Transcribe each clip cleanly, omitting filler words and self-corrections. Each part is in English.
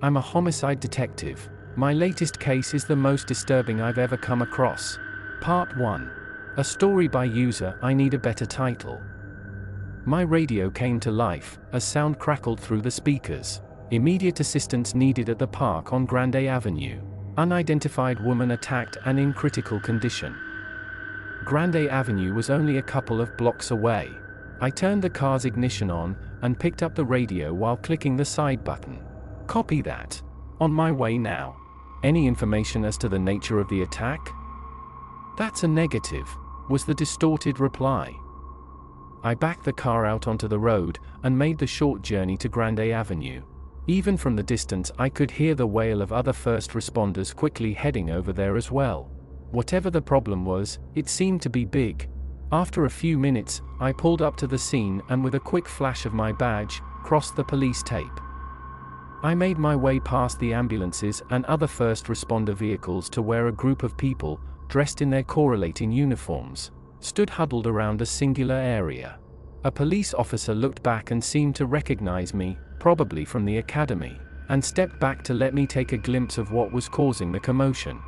I'm a homicide detective. My latest case is the most disturbing I've ever come across. Part 1. A story by user I need a better title. My radio came to life, as sound crackled through the speakers. Immediate assistance needed at the park on Grande Avenue. Unidentified woman attacked and in critical condition. Grande Avenue was only a couple of blocks away. I turned the car's ignition on, and picked up the radio while clicking the side button. Copy that. On my way now. Any information as to the nature of the attack? That's a negative, was the distorted reply. I backed the car out onto the road, and made the short journey to Grande Avenue. Even from the distance I could hear the wail of other first responders quickly heading over there as well. Whatever the problem was, it seemed to be big. After a few minutes, I pulled up to the scene and with a quick flash of my badge, crossed the police tape. I made my way past the ambulances and other first responder vehicles to where a group of people, dressed in their correlating uniforms, stood huddled around a singular area. A police officer looked back and seemed to recognize me, probably from the academy, and stepped back to let me take a glimpse of what was causing the commotion.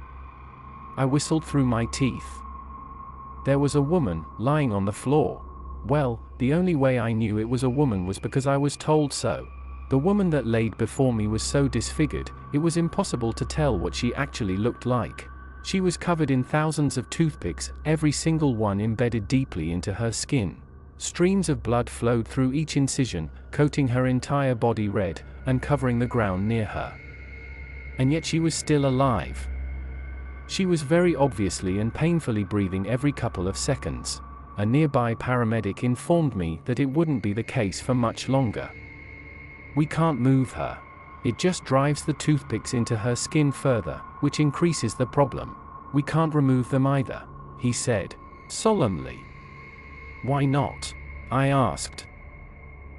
I whistled through my teeth. There was a woman, lying on the floor. Well, the only way I knew it was a woman was because I was told so. The woman that laid before me was so disfigured, it was impossible to tell what she actually looked like. She was covered in thousands of toothpicks, every single one embedded deeply into her skin. Streams of blood flowed through each incision, coating her entire body red, and covering the ground near her. And yet she was still alive. She was very obviously and painfully breathing every couple of seconds. A nearby paramedic informed me that it wouldn't be the case for much longer. We can't move her. It just drives the toothpicks into her skin further, which increases the problem. We can't remove them either, he said, solemnly. Why not? I asked.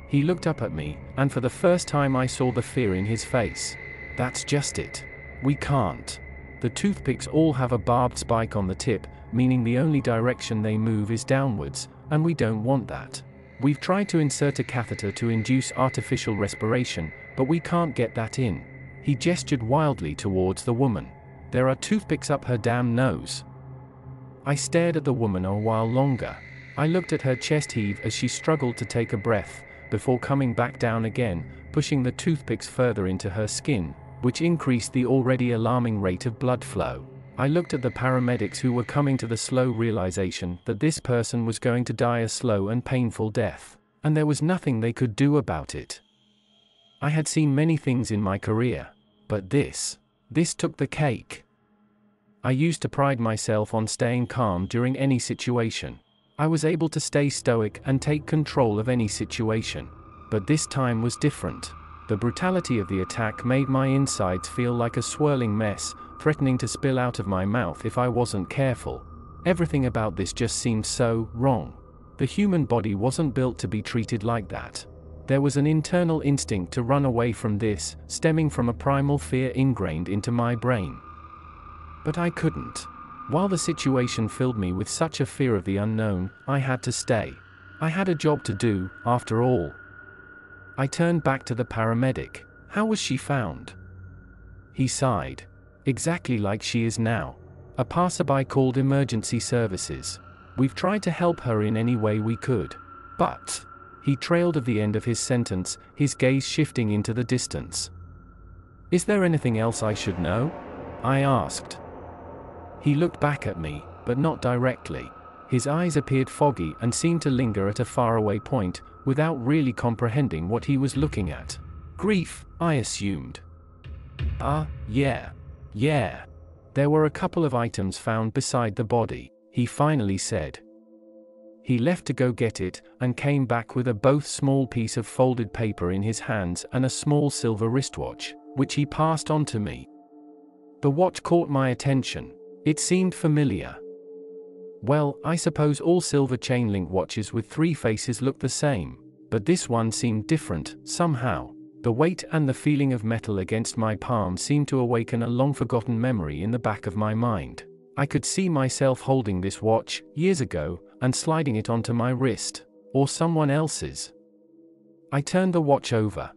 He looked up at me, and for the first time I saw the fear in his face. That's just it. We can't. The toothpicks all have a barbed spike on the tip, meaning the only direction they move is downwards, and we don't want that. We've tried to insert a catheter to induce artificial respiration, but we can't get that in. He gestured wildly towards the woman. There are toothpicks up her damn nose. I stared at the woman a while longer. I looked at her chest heave as she struggled to take a breath, before coming back down again, pushing the toothpicks further into her skin, which increased the already alarming rate of blood flow. I looked at the paramedics who were coming to the slow realization that this person was going to die a slow and painful death, and there was nothing they could do about it. I had seen many things in my career, but this took the cake. I used to pride myself on staying calm during any situation. I was able to stay stoic and take control of any situation. But this time was different. The brutality of the attack made my insides feel like a swirling mess, threatening to spill out of my mouth if I wasn't careful. Everything about this just seemed so wrong. The human body wasn't built to be treated like that. There was an internal instinct to run away from this, stemming from a primal fear ingrained into my brain. But I couldn't. While the situation filled me with such a fear of the unknown, I had to stay. I had a job to do, after all. I turned back to the paramedic. How was she found? He sighed. Exactly like she is now. A passerby called emergency services. We've tried to help her in any way we could. But... He trailed at the end of his sentence, his gaze shifting into the distance. Is there anything else I should know? I asked. He looked back at me, but not directly. His eyes appeared foggy and seemed to linger at a faraway point, without really comprehending what he was looking at. Grief, I assumed. Yeah. There were a couple of items found beside the body, he finally said. He left to go get it, and came back with a both small piece of folded paper in his hands and a small silver wristwatch, which he passed on to me. The watch caught my attention. It seemed familiar. Well, I suppose all silver chain-link watches with 3 faces look the same, but this one seemed different, somehow. The weight and the feeling of metal against my palm seemed to awaken a long-forgotten memory in the back of my mind. I could see myself holding this watch, years ago, and sliding it onto my wrist, or someone else's. I turned the watch over.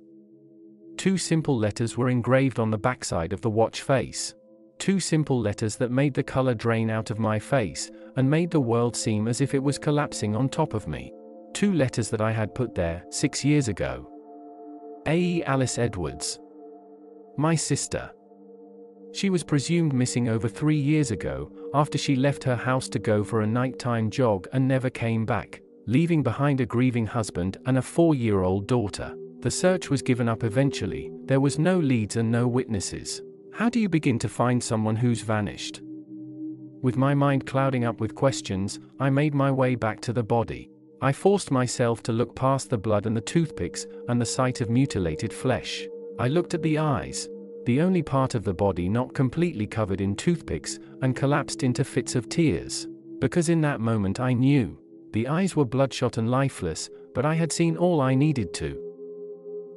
Two simple letters were engraved on the backside of the watch face. Two simple letters that made the color drain out of my face, and made the world seem as if it was collapsing on top of me. Two letters that I had put there 6 years ago. A. Alice Edwards. My sister. She was presumed missing over 3 years ago, after she left her house to go for a nighttime jog and never came back, leaving behind a grieving husband and a 4-year-old daughter. The search was given up eventually. There was no leads and no witnesses. How do you begin to find someone who's vanished? With my mind clouding up with questions, I made my way back to the body. I forced myself to look past the blood and the toothpicks, and the sight of mutilated flesh. I looked at the eyes, the only part of the body not completely covered in toothpicks, and collapsed into fits of tears. Because in that moment I knew. The eyes were bloodshot and lifeless, but I had seen all I needed to.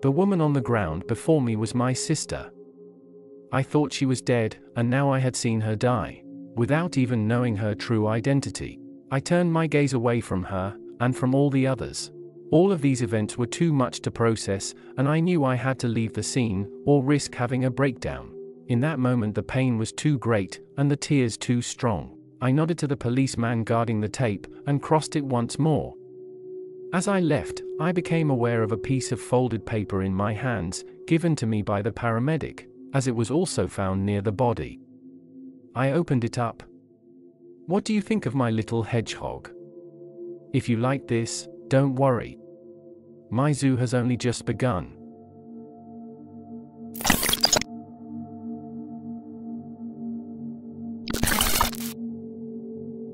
The woman on the ground before me was my sister. I thought she was dead, and now I had seen her die, without even knowing her true identity. I turned my gaze away from her, and from all the others. All of these events were too much to process, and I knew I had to leave the scene, or risk having a breakdown. In that moment the pain was too great, and the tears too strong. I nodded to the policeman guarding the tape, and crossed it once more. As I left, I became aware of a piece of folded paper in my hands, given to me by the paramedic, as it was also found near the body. I opened it up. What do you think of my little hedgehog? If you like this, don't worry. My zoo has only just begun.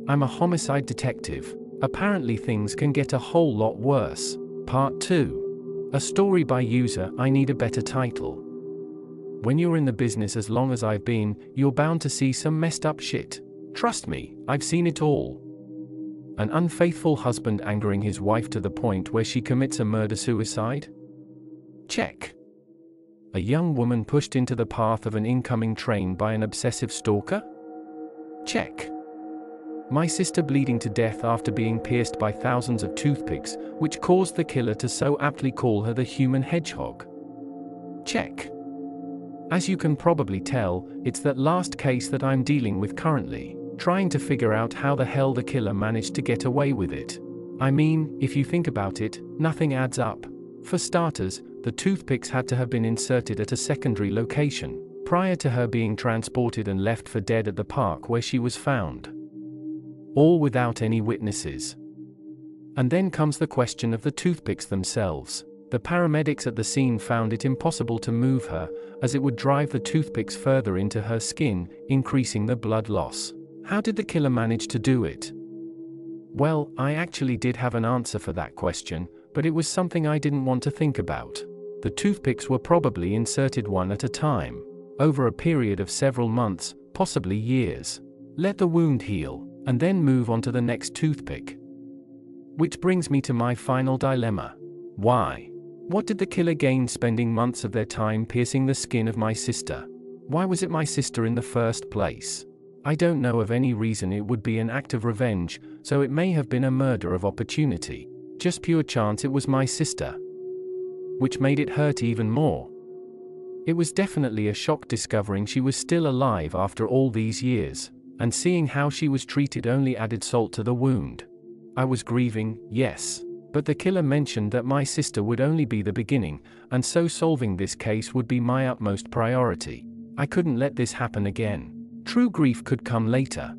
I'm a homicide detective. Apparently things can get a whole lot worse. Part 2. A story by user I need a better title. When you're in the business as long as I've been, you're bound to see some messed up shit. Trust me, I've seen it all. An unfaithful husband angering his wife to the point where she commits a murder-suicide? Check. A young woman pushed into the path of an incoming train by an obsessive stalker? Check. My sister bleeding to death after being pierced by thousands of toothpicks, which caused the killer to so aptly call her the human hedgehog? Check. As you can probably tell, it's that last case that I'm dealing with currently, trying to figure out how the hell the killer managed to get away with it. I mean, if you think about it, nothing adds up. For starters, the toothpicks had to have been inserted at a secondary location, prior to her being transported and left for dead at the park where she was found. All without any witnesses. And then comes the question of the toothpicks themselves. The paramedics at the scene found it impossible to move her, as it would drive the toothpicks further into her skin, increasing the blood loss. How did the killer manage to do it? Well, I actually did have an answer for that question, but it was something I didn't want to think about. The toothpicks were probably inserted one at a time, over a period of several months, possibly years. Let the wound heal, and then move on to the next toothpick. Which brings me to my final dilemma. Why? What did the killer gain spending months of their time piercing the skin of my sister? Why was it my sister in the first place? I don't know of any reason it would be an act of revenge, so it may have been a murder of opportunity. Just pure chance it was my sister. Which made it hurt even more. It was definitely a shock discovering she was still alive after all these years, and seeing how she was treated only added salt to the wound. I was grieving, yes, but the killer mentioned that my sister would only be the beginning, and so solving this case would be my utmost priority. I couldn't let this happen again. True grief could come later.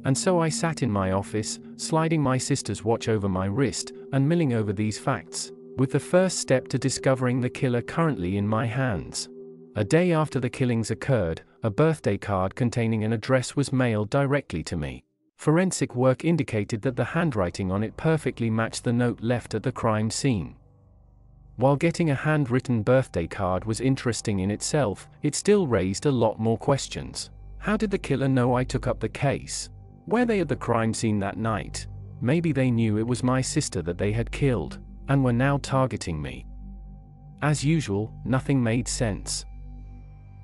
And so I sat in my office, sliding my sister's watch over my wrist, and milling over these facts, with the first step to discovering the killer currently in my hands. A day after the killings occurred, a birthday card containing an address was mailed directly to me. Forensic work indicated that the handwriting on it perfectly matched the note left at the crime scene. While getting a handwritten birthday card was interesting in itself, it still raised a lot more questions. How did the killer know I took up the case? Were they at the crime scene that night? Maybe they knew it was my sister that they had killed, and were now targeting me. As usual, nothing made sense.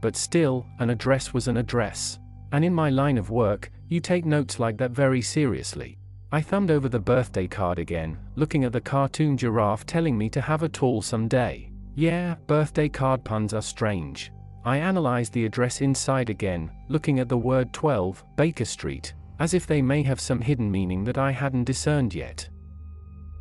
But still, an address was an address. And in my line of work, you take notes like that very seriously. I thumbed over the birthday card again, looking at the cartoon giraffe telling me to have a tall someday. Yeah, birthday card puns are strange. I analyzed the address inside again, looking at the word 12, Baker Street, as if they may have some hidden meaning that I hadn't discerned yet.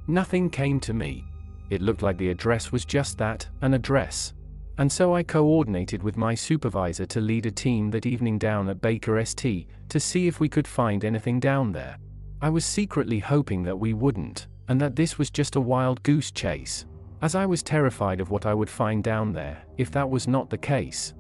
Nothing came to me. It looked like the address was just that, an address. And so I coordinated with my supervisor to lead a team that evening down at Baker St. to see if we could find anything down there. I was secretly hoping that we wouldn't, and that this was just a wild goose chase, as I was terrified of what I would find down there, if that was not the case.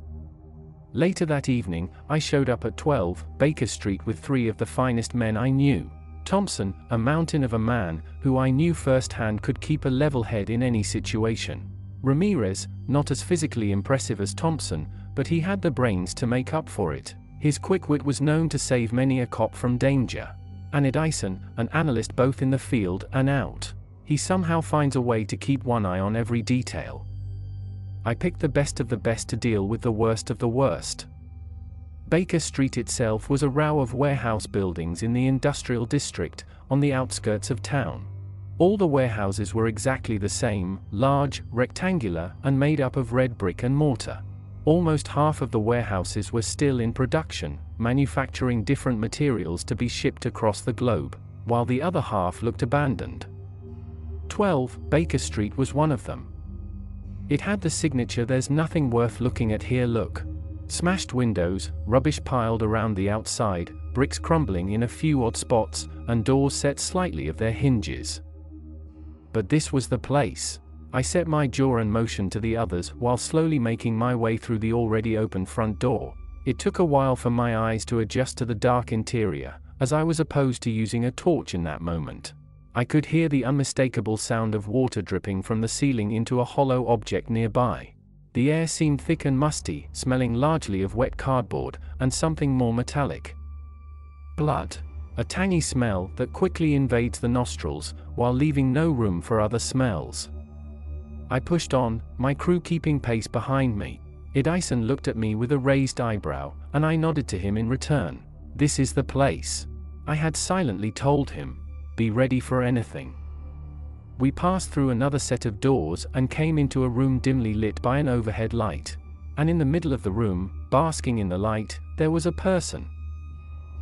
Later that evening, I showed up at 12, Baker Street with 3 of the finest men I knew. Thompson, a mountain of a man, who I knew firsthand could keep a level head in any situation. Ramirez, not as physically impressive as Thompson, but he had the brains to make up for it. His quick wit was known to save many a cop from danger. And Edison, an analyst both in the field and out. He somehow finds a way to keep one eye on every detail. I picked the best of the best to deal with the worst of the worst. Baker Street itself was a row of warehouse buildings in the industrial district, on the outskirts of town. All the warehouses were exactly the same, large, rectangular, and made up of red brick and mortar. Almost half of the warehouses were still in production, manufacturing different materials to be shipped across the globe, while the other half looked abandoned. 12, Baker Street was one of them. It had the signature "There's nothing worth looking at here" look. Smashed windows, rubbish piled around the outside, bricks crumbling in a few odd spots, and doors set slightly of their hinges. But this was the place. I set my jaw in motion to the others while slowly making my way through the already open front door. It took a while for my eyes to adjust to the dark interior, as I was opposed to using a torch in that moment. I could hear the unmistakable sound of water dripping from the ceiling into a hollow object nearby. The air seemed thick and musty, smelling largely of wet cardboard, and something more metallic. Blood. A tangy smell that quickly invades the nostrils, while leaving no room for other smells. I pushed on, my crew keeping pace behind me. Edison looked at me with a raised eyebrow, and I nodded to him in return. This is the place. I had silently told him. Be ready for anything. We passed through another set of doors and came into a room dimly lit by an overhead light. And in the middle of the room, basking in the light, there was a person.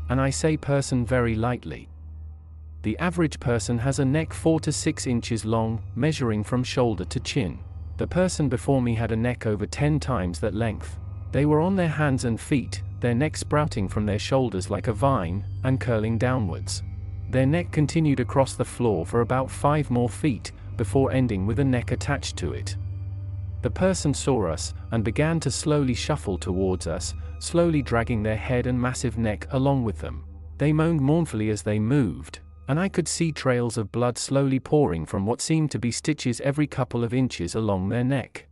And I say person very lightly. The average person has a neck 4 to 6 inches long, measuring from shoulder to chin. The person before me had a neck over 10 times that length. They were on their hands and feet, their neck sprouting from their shoulders like a vine, and curling downwards. Their neck continued across the floor for about 5 more feet, before ending with a neck attached to it. The person saw us, and began to slowly shuffle towards us, slowly dragging their head and massive neck along with them. They moaned mournfully as they moved, and I could see trails of blood slowly pouring from what seemed to be stitches every couple of inches along their neck.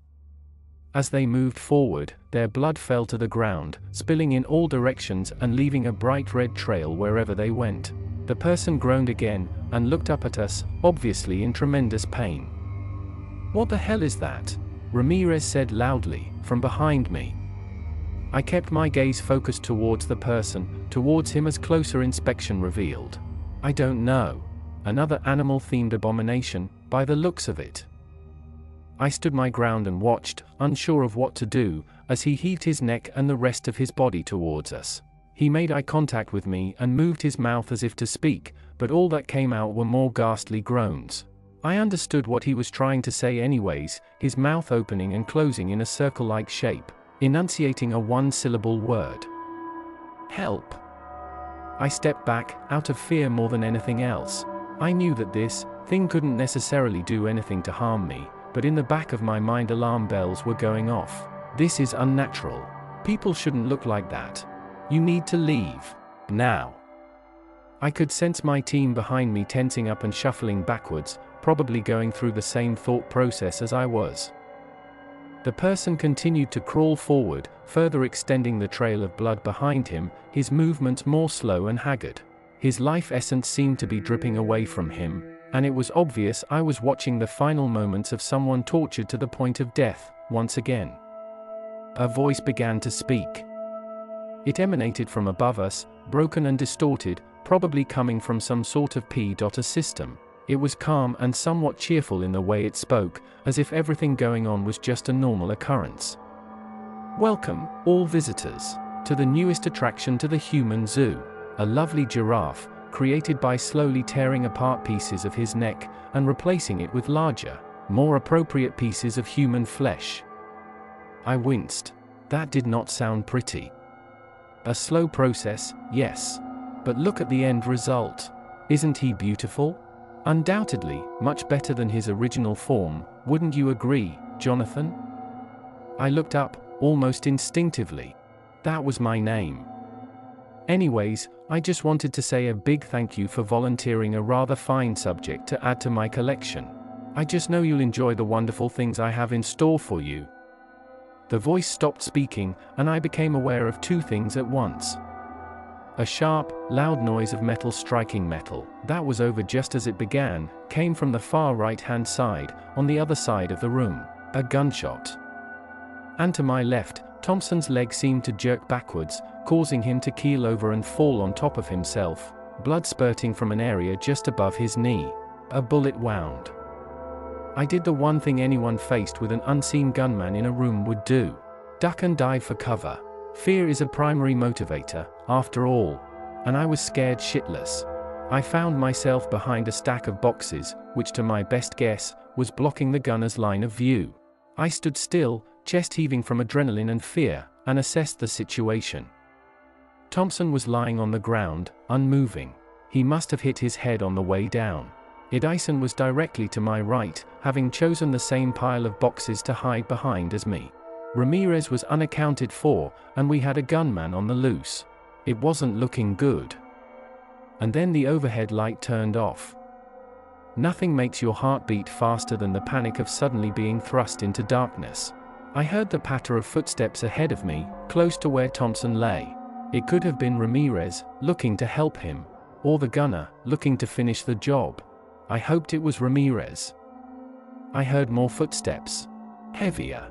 As they moved forward, their blood fell to the ground, spilling in all directions and leaving a bright red trail wherever they went. The person groaned again, and looked up at us, obviously in tremendous pain. "What the hell is that?" Ramirez said loudly, from behind me. I kept my gaze focused towards the person, towards him as closer inspection revealed. I don't know. Another animal-themed abomination, by the looks of it. I stood my ground and watched, unsure of what to do, as he heaved his neck and the rest of his body towards us. He made eye contact with me and moved his mouth as if to speak, but all that came out were more ghastly groans. I understood what he was trying to say anyways, his mouth opening and closing in a circle-like shape, enunciating a one-syllable word. "Help." I stepped back, out of fear more than anything else. I knew that this thing couldn't necessarily do anything to harm me, but in the back of my mind alarm bells were going off. This is unnatural. People shouldn't look like that. You need to leave. Now. I could sense my team behind me tensing up and shuffling backwards, probably going through the same thought process as I was. The person continued to crawl forward, further extending the trail of blood behind him, his movements more slow and haggard. His life essence seemed to be dripping away from him, and it was obvious I was watching the final moments of someone tortured to the point of death, once again. A voice began to speak. It emanated from above us, broken and distorted, probably coming from some sort of P.A system. It was calm and somewhat cheerful in the way it spoke, as if everything going on was just a normal occurrence. "Welcome, all visitors, to the newest attraction to the human zoo, a lovely giraffe, created by slowly tearing apart pieces of his neck and replacing it with larger, more appropriate pieces of human flesh." I winced. That did not sound pretty. A slow process, yes. But look at the end result. Isn't he beautiful? Undoubtedly, much better than his original form, wouldn't you agree, Jonathan? I looked up, almost instinctively. That was my name. Anyways, I just wanted to say a big thank you for volunteering a rather fine subject to add to my collection. I just know you'll enjoy the wonderful things I have in store for you. The voice stopped speaking, and I became aware of two things at once. A sharp, loud noise of metal striking metal, that was over just as it began, came from the far right-hand side, on the other side of the room. A gunshot. And to my left, Thompson's leg seemed to jerk backwards, causing him to keel over and fall on top of himself, blood spurting from an area just above his knee. A bullet wound. I did the one thing anyone faced with an unseen gunman in a room would do. Duck and dive for cover. Fear is a primary motivator, after all. And I was scared shitless. I found myself behind a stack of boxes, which to my best guess, was blocking the gunner's line of view. I stood still, chest heaving from adrenaline and fear, and assessed the situation. Thompson was lying on the ground, unmoving. He must have hit his head on the way down. Edison was directly to my right, having chosen the same pile of boxes to hide behind as me. Ramirez was unaccounted for, and we had a gunman on the loose. It wasn't looking good. And then the overhead light turned off. Nothing makes your heart beat faster than the panic of suddenly being thrust into darkness. I heard the patter of footsteps ahead of me, close to where Thompson lay. It could have been Ramirez, looking to help him, or the gunner, looking to finish the job. I hoped it was Ramirez. I heard more footsteps. Heavier.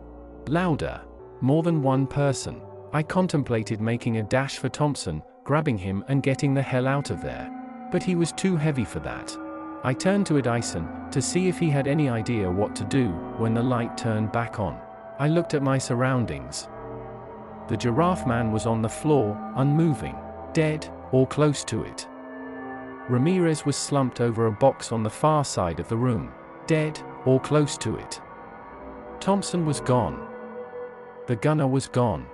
Louder. More than one person. I contemplated making a dash for Thompson, grabbing him and getting the hell out of there. But he was too heavy for that. I turned to Edison, to see if he had any idea what to do, when the light turned back on. I looked at my surroundings. The giraffe man was on the floor, unmoving, dead, or close to it. Ramirez was slumped over a box on the far side of the room, dead, or close to it. Thompson was gone. The gunner was gone.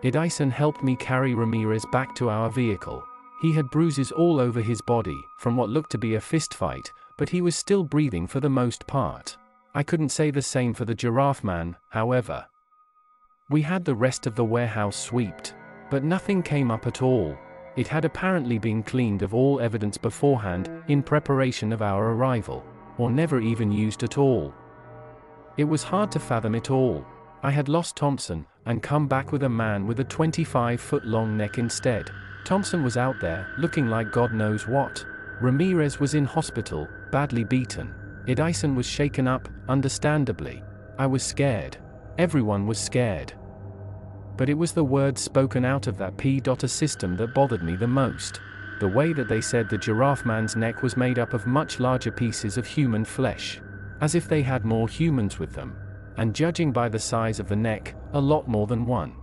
Edison helped me carry Ramirez back to our vehicle. He had bruises all over his body, from what looked to be a fistfight, but he was still breathing for the most part. I couldn't say the same for the giraffe man, however. We had the rest of the warehouse swept, but nothing came up at all. It had apparently been cleaned of all evidence beforehand, in preparation of our arrival, or never even used at all. It was hard to fathom it all. I had lost Thompson, and come back with a man with a 25-foot-long neck instead. Thompson was out there, looking like God knows what. Ramirez was in hospital, badly beaten. Edison was shaken up, understandably. I was scared. Everyone was scared. But it was the words spoken out of that P.A system that bothered me the most. The way that they said the giraffe man's neck was made up of much larger pieces of human flesh. As if they had more humans with them. And judging by the size of the neck, a lot more than one.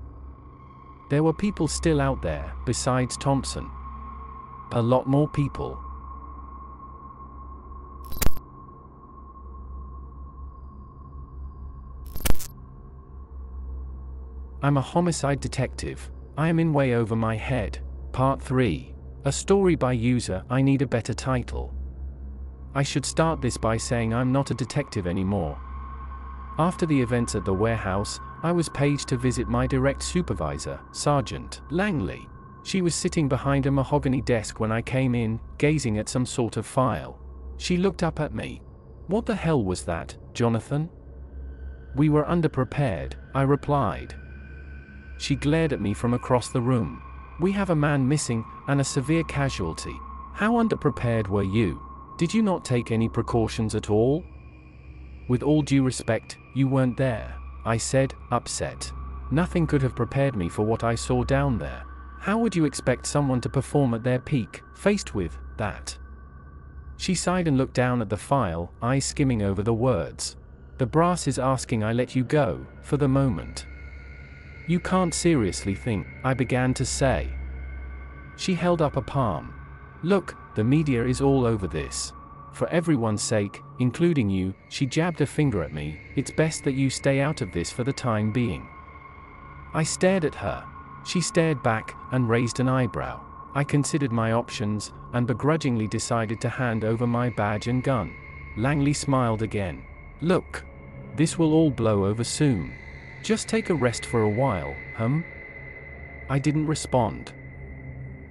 There were people still out there, besides Thompson. A lot more people. I'm a homicide detective. I am in way over my head. Part 3. A story by user. I need a better title. I should start this by saying I'm not a detective anymore. After the events at the warehouse, I was paged to visit my direct supervisor, Sergeant Langley. She was sitting behind a mahogany desk when I came in, gazing at some sort of file. She looked up at me. "What the hell was that, Jonathan?" "We were underprepared," I replied. She glared at me from across the room. "We have a man missing, and a severe casualty. How underprepared were you? Did you not take any precautions at all?" "With all due respect, you weren't there," I said, upset. "Nothing could have prepared me for what I saw down there. How would you expect someone to perform at their peak, faced with that?" She sighed and looked down at the file, eyes skimming over the words. The brass is asking I let you go, for the moment. You can't seriously think, I began to say. She held up a palm. Look, the media is all over this. For everyone's sake, including you, she jabbed a finger at me, it's best that you stay out of this for the time being. I stared at her. She stared back, and raised an eyebrow. I considered my options, and begrudgingly decided to hand over my badge and gun. Langley smiled again. Look. This will all blow over soon. Just take a rest for a while, I didn't respond.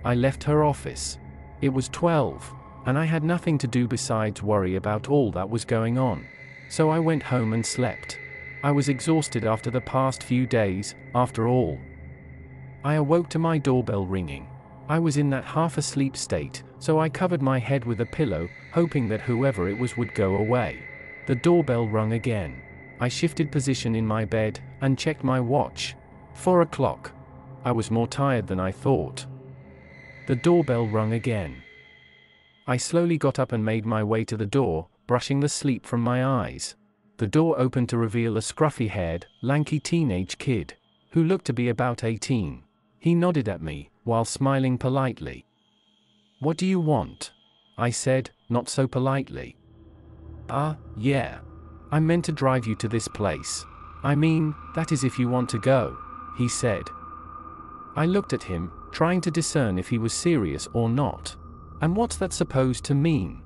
I left her office. It was 12, and I had nothing to do besides worry about all that was going on. So I went home and slept. I was exhausted after the past few days, after all. I awoke to my doorbell ringing. I was in that half-asleep state, so I covered my head with a pillow, hoping that whoever it was would go away. The doorbell rung again. I shifted position in my bed, and checked my watch. 4 o'clock. I was more tired than I thought. The doorbell rung again. I slowly got up and made my way to the door, brushing the sleep from my eyes. The door opened to reveal a scruffy-haired, lanky teenage kid, who looked to be about 18. He nodded at me, while smiling politely. What do you want? I said, not so politely. Yeah. I meant to drive you to this place. I mean, that is if you want to go, he said. I looked at him, trying to discern if he was serious or not. And what's that supposed to mean?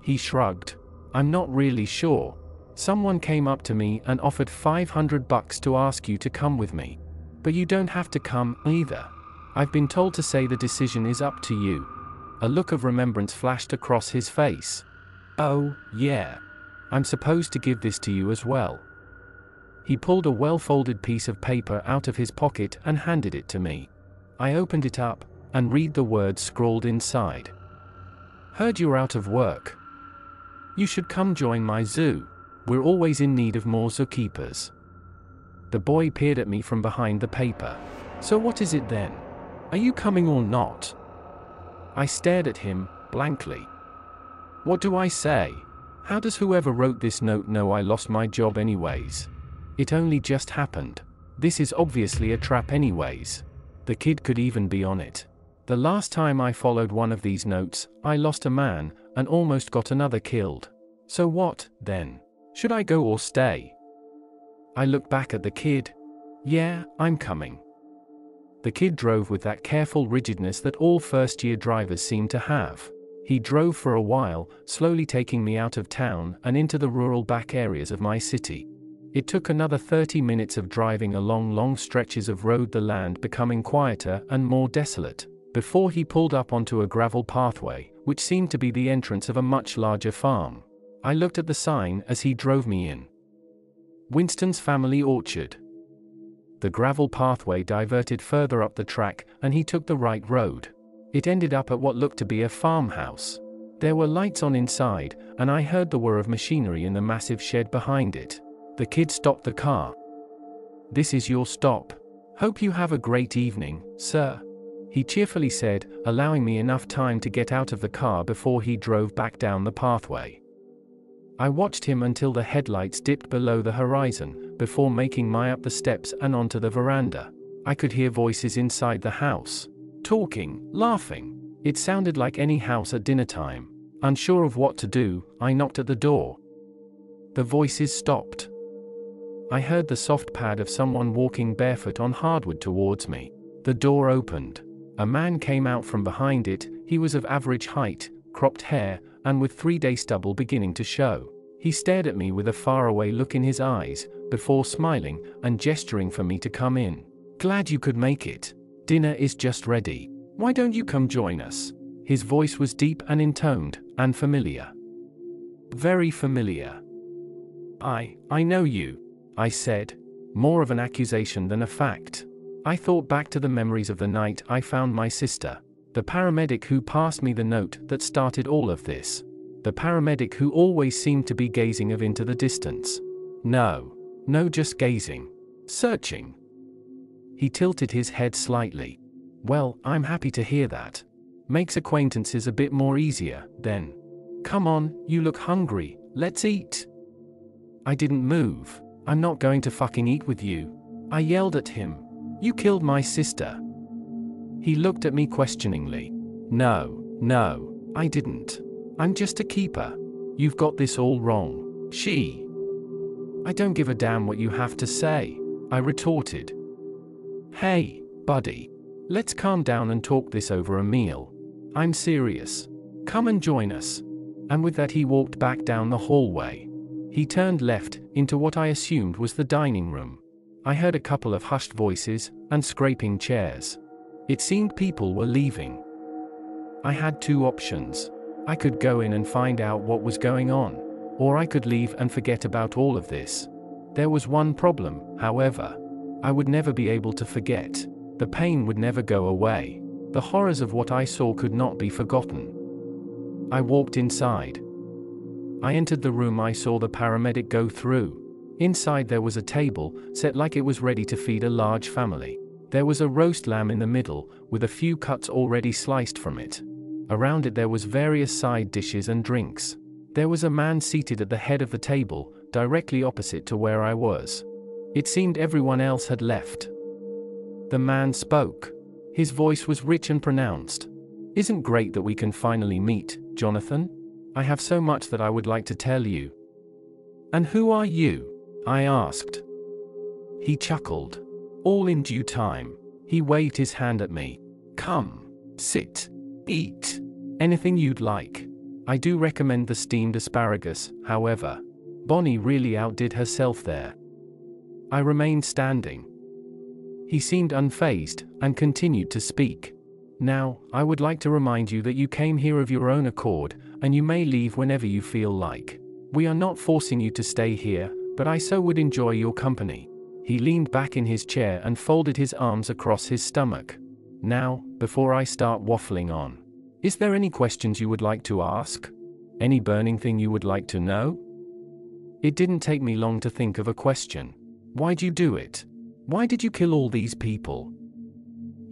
He shrugged. I'm not really sure. Someone came up to me and offered $500 to ask you to come with me. But you don't have to come, either. I've been told to say the decision is up to you. A look of remembrance flashed across his face. Oh, yeah. I'm supposed to give this to you as well. He pulled a well-folded piece of paper out of his pocket and handed it to me. I opened it up, and read the words scrawled inside. Heard you're out of work. You should come join my zoo. We're always in need of more zookeepers. The boy peered at me from behind the paper. So what is it then? Are you coming or not? I stared at him, blankly. What do I say? How does whoever wrote this note know I lost my job anyways? It only just happened. This is obviously a trap anyways. The kid could even be on it. The last time I followed one of these notes, I lost a man, and almost got another killed. So what, then? Should I go or stay? I looked back at the kid. Yeah, I'm coming. The kid drove with that careful rigidness that all first-year drivers seem to have. He drove for a while, slowly taking me out of town and into the rural back areas of my city. It took another 30 minutes of driving along long stretches of road, the land becoming quieter and more desolate, before he pulled up onto a gravel pathway, which seemed to be the entrance of a much larger farm. I looked at the sign as he drove me in. Winston's Family Orchard. The gravel pathway diverted further up the track, and he took the right road. It ended up at what looked to be a farmhouse. There were lights on inside, and I heard the whir of machinery in the massive shed behind it. The kid stopped the car. This is your stop. Hope you have a great evening, sir, he cheerfully said, allowing me enough time to get out of the car before he drove back down the pathway. I watched him until the headlights dipped below the horizon, before making my way up the steps and onto the veranda. I could hear voices inside the house. Talking, laughing. It sounded like any house at dinner time. Unsure of what to do, I knocked at the door. The voices stopped. I heard the soft pad of someone walking barefoot on hardwood towards me. The door opened. A man came out from behind it. He was of average height, cropped hair, and with 3-day stubble beginning to show. He stared at me with a faraway look in his eyes, before smiling and gesturing for me to come in. Glad you could make it. Dinner is just ready. Why don't you come join us? His voice was deep and intoned, and familiar. Very familiar. I know you, I said, more of an accusation than a fact. I thought back to the memories of the night I found my sister, the paramedic who passed me the note that started all of this. The paramedic who always seemed to be gazing into the distance. No, just gazing. Searching. He tilted his head slightly. Well, I'm happy to hear that. Makes acquaintances a bit more easier, then. Come on, you look hungry, let's eat. I didn't move. I'm not going to fucking eat with you. I yelled at him. You killed my sister. He looked at me questioningly. No, I didn't. I'm just a keeper. You've got this all wrong. She. I don't give a damn what you have to say, I retorted. Hey, buddy. Let's calm down and talk this over a meal. I'm serious. Come and join us. And with that he walked back down the hallway. He turned left, into what I assumed was the dining room. I heard a couple of hushed voices, and scraping chairs. It seemed people were leaving. I had two options. I could go in and find out what was going on, or I could leave and forget about all of this. There was one problem, however. I would never be able to forget. The pain would never go away. The horrors of what I saw could not be forgotten. I walked inside. I entered the room I saw the paramedic go through. Inside there was a table, set like it was ready to feed a large family. There was a roast lamb in the middle, with a few cuts already sliced from it. Around it there was various side dishes and drinks. There was a man seated at the head of the table, directly opposite to where I was. It seemed everyone else had left. The man spoke. His voice was rich and pronounced. Isn't great that we can finally meet, Jonathan? I have so much that I would like to tell you. And who are you? I asked. He chuckled. All in due time. He waved his hand at me. Come, sit, eat. Anything you'd like. I do recommend the steamed asparagus, however. Bonnie really outdid herself there. I remained standing. He seemed unfazed, and continued to speak. Now, I would like to remind you that you came here of your own accord, and you may leave whenever you feel like. We are not forcing you to stay here, but I so would enjoy your company. He leaned back in his chair and folded his arms across his stomach. Now, before I start waffling on, is there any questions you would like to ask? Any burning thing you would like to know? It didn't take me long to think of a question. Why'd you do it? Why did you kill all these people?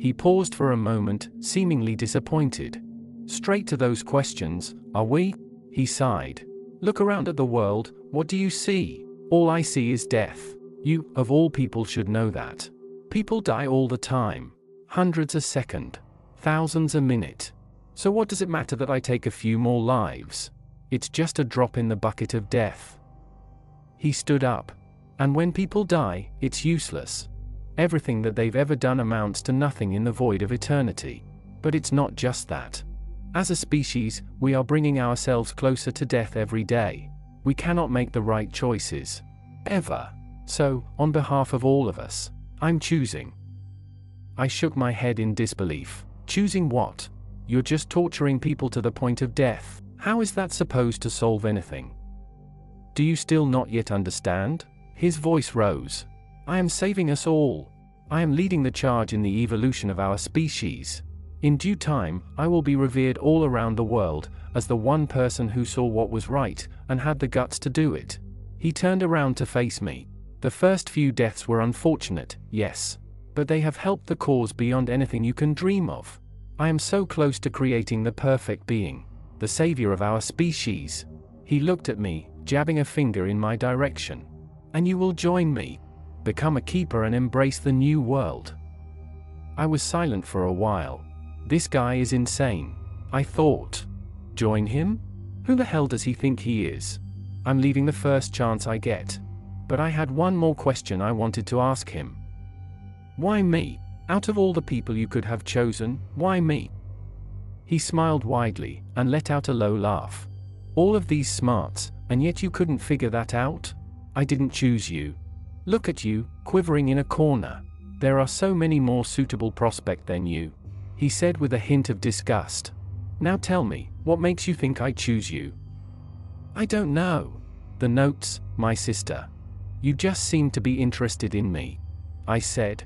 He paused for a moment, seemingly disappointed. Straight to those questions, are we? He sighed. Look around at the world, what do you see? All I see is death. You, of all people, should know that. People die all the time. Hundreds a second. Thousands a minute. So what does it matter that I take a few more lives? It's just a drop in the bucket of death. He stood up. And when people die, it's useless. Everything that they've ever done amounts to nothing in the void of eternity. But it's not just that. As a species, we are bringing ourselves closer to death every day. We cannot make the right choices. Ever. So, on behalf of all of us, I'm choosing. I shook my head in disbelief. Choosing what? You're just torturing people to the point of death. How is that supposed to solve anything? Do you still not yet understand? His voice rose. I am saving us all. I am leading the charge in the evolution of our species. In due time, I will be revered all around the world as the one person who saw what was right and had the guts to do it. He turned around to face me. The first few deaths were unfortunate, yes. But they have helped the cause beyond anything you can dream of. I am so close to creating the perfect being, the savior of our species. He looked at me, jabbing a finger in my direction. And you will join me. Become a keeper and embrace the new world. I was silent for a while. This guy is insane, I thought. Join him? Who the hell does he think he is? I'm leaving the first chance I get. But I had one more question I wanted to ask him. Why me? Out of all the people you could have chosen, why me? He smiled widely, and let out a low laugh. All of these smarts, and yet you couldn't figure that out? I didn't choose you. Look at you, quivering in a corner. There are so many more suitable prospects than you. He said with a hint of disgust. Now tell me, what makes you think I choose you? I don't know. The notes, my sister. You just seem to be interested in me. I said.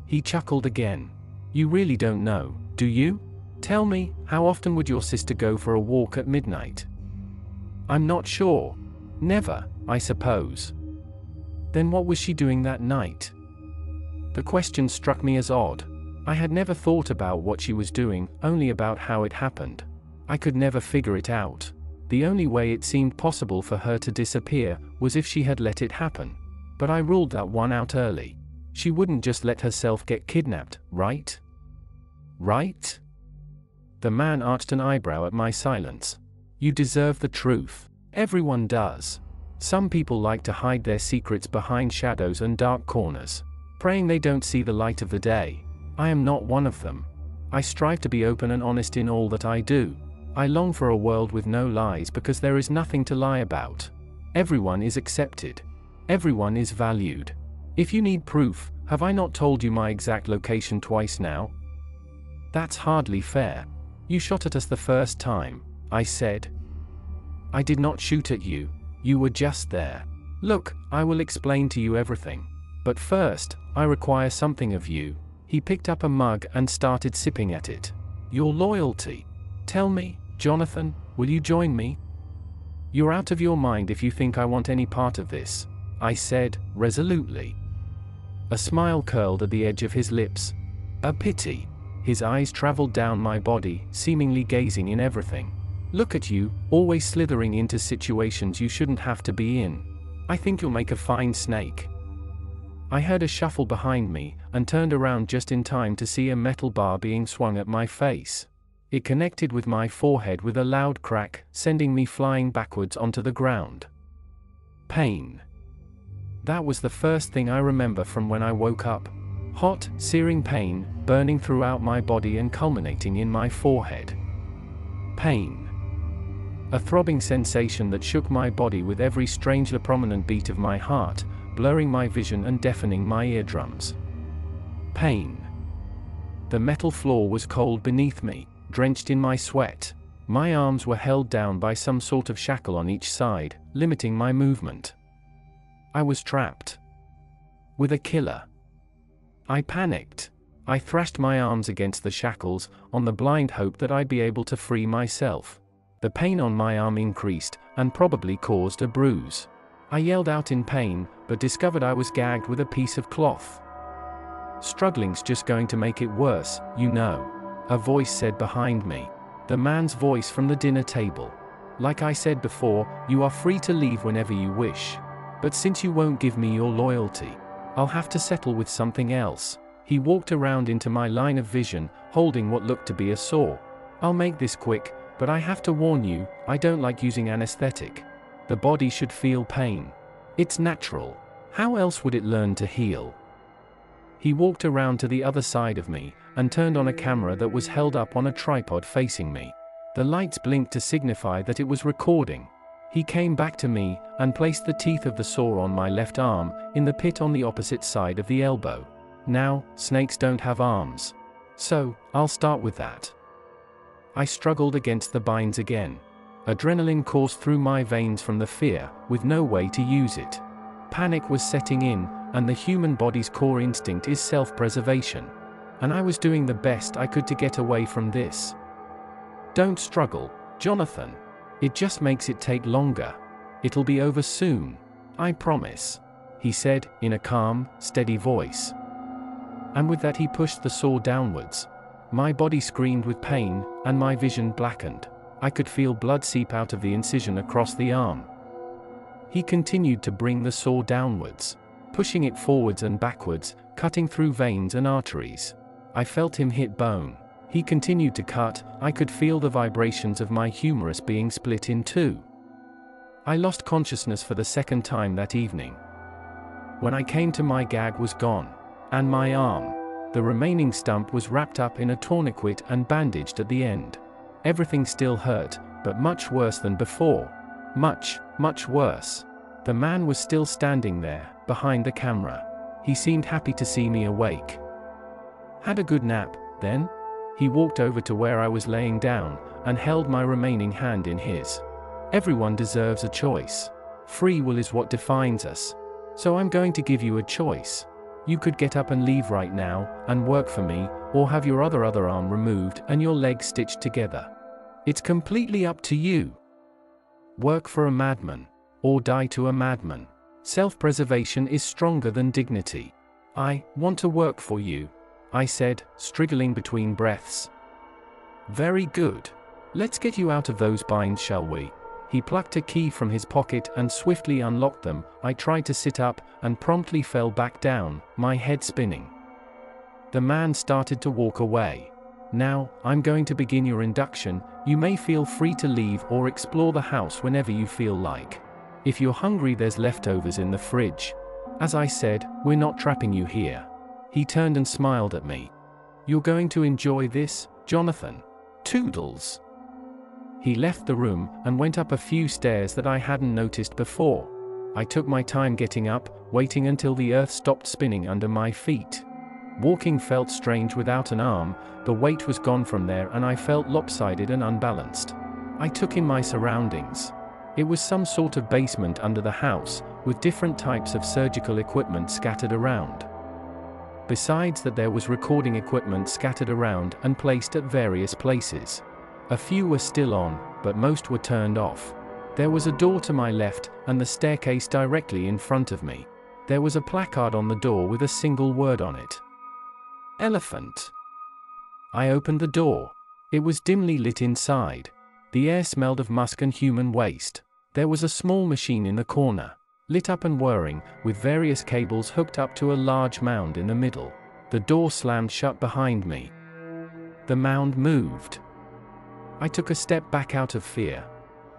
He chuckled again. You really don't know, do you? Tell me, how often would your sister go for a walk at midnight? I'm not sure. Never, I suppose. Then what was she doing that night? The question struck me as odd. I had never thought about what she was doing, only about how it happened. I could never figure it out. The only way it seemed possible for her to disappear was if she had let it happen. But I ruled that one out early. She wouldn't just let herself get kidnapped, right? Right? The man arched an eyebrow at my silence. You deserve the truth. Everyone does. Some people like to hide their secrets behind shadows and dark corners, praying they don't see the light of the day. I am not one of them. I strive to be open and honest in all that I do. I long for a world with no lies because there is nothing to lie about. Everyone is accepted. Everyone is valued. If you need proof, have I not told you my exact location twice now? That's hardly fair. You shot at us the first time, I said. I did not shoot at you. You were just there. Look, I will explain to you everything. But first, I require something of you. He picked up a mug and started sipping at it. Your loyalty. Tell me, Jonathan, will you join me? You're out of your mind if you think I want any part of this, I said, resolutely. A smile curled at the edge of his lips. A pity. His eyes traveled down my body, seemingly gazing in everything. Look at you, always slithering into situations you shouldn't have to be in. I think you'll make a fine snake. I heard a shuffle behind me, and turned around just in time to see a metal bar being swung at my face. It connected with my forehead with a loud crack, sending me flying backwards onto the ground. Pain. That was the first thing I remember from when I woke up. Hot, searing pain, burning throughout my body and culminating in my forehead. Pain. A throbbing sensation that shook my body with every strangely prominent beat of my heart, blurring my vision and deafening my eardrums. Pain. The metal floor was cold beneath me, drenched in my sweat. My arms were held down by some sort of shackle on each side, limiting my movement. I was trapped. With a killer. I panicked. I thrashed my arms against the shackles, on the blind hope that I'd be able to free myself. The pain on my arm increased, and probably caused a bruise. I yelled out in pain, but discovered I was gagged with a piece of cloth. Struggling's just going to make it worse, you know, a voice said behind me. The man's voice from the dinner table. Like I said before, you are free to leave whenever you wish. But since you won't give me your loyalty, I'll have to settle with something else. He walked around into my line of vision, holding what looked to be a saw. I'll make this quick, but I have to warn you, I don't like using anesthetic. The body should feel pain. It's natural. How else would it learn to heal? He walked around to the other side of me, and turned on a camera that was held up on a tripod facing me. The lights blinked to signify that it was recording. He came back to me, and placed the teeth of the saw on my left arm, in the pit on the opposite side of the elbow. Now, snakes don't have arms. So, I'll start with that. I struggled against the binds again. Adrenaline coursed through my veins from the fear, with no way to use it. Panic was setting in, and the human body's core instinct is self-preservation. And I was doing the best I could to get away from this. Don't struggle, Jonathan. It just makes it take longer. It'll be over soon. I promise, he said, in a calm, steady voice. And with that he pushed the saw downwards. My body screamed with pain, and my vision blackened. I could feel blood seep out of the incision across the arm. He continued to bring the saw downwards, pushing it forwards and backwards, cutting through veins and arteries. I felt him hit bone. He continued to cut. I could feel the vibrations of my humerus being split in two. I lost consciousness for the second time that evening. When I came to, my gag was gone. And my arm. The remaining stump was wrapped up in a tourniquet and bandaged at the end. Everything still hurt, but much worse than before. Much, much worse. The man was still standing there, behind the camera. He seemed happy to see me awake. Had a good nap, then? He walked over to where I was laying down, and held my remaining hand in his. Everyone deserves a choice. Free will is what defines us. So I'm going to give you a choice. You could get up and leave right now, and work for me, or have your other arm removed and your leg stitched together. It's completely up to you. Work for a madman, or die to a madman. Self-preservation is stronger than dignity. I want to work for you, I said, struggling between breaths. Very good. Let's get you out of those binds, shall we? He plucked a key from his pocket and swiftly unlocked them. I tried to sit up, and promptly fell back down, my head spinning. The man started to walk away. "Now, I'm going to begin your induction. You may feel free to leave or explore the house whenever you feel like. If you're hungry, there's leftovers in the fridge. As I said, we're not trapping you here." He turned and smiled at me. "You're going to enjoy this, Jonathan. Toodles." He left the room and went up a few stairs that I hadn't noticed before. I took my time getting up, waiting until the earth stopped spinning under my feet. Walking felt strange without an arm. The weight was gone from there and I felt lopsided and unbalanced. I took in my surroundings. It was some sort of basement under the house, with different types of surgical equipment scattered around. Besides that, there was recording equipment scattered around and placed at various places. A few were still on, but most were turned off. There was a door to my left, and the staircase directly in front of me. There was a placard on the door with a single word on it. Elephant. I opened the door. It was dimly lit inside. The air smelled of musk and human waste. There was a small machine in the corner, lit up and whirring, with various cables hooked up to a large mound in the middle. The door slammed shut behind me. The mound moved. I took a step back out of fear.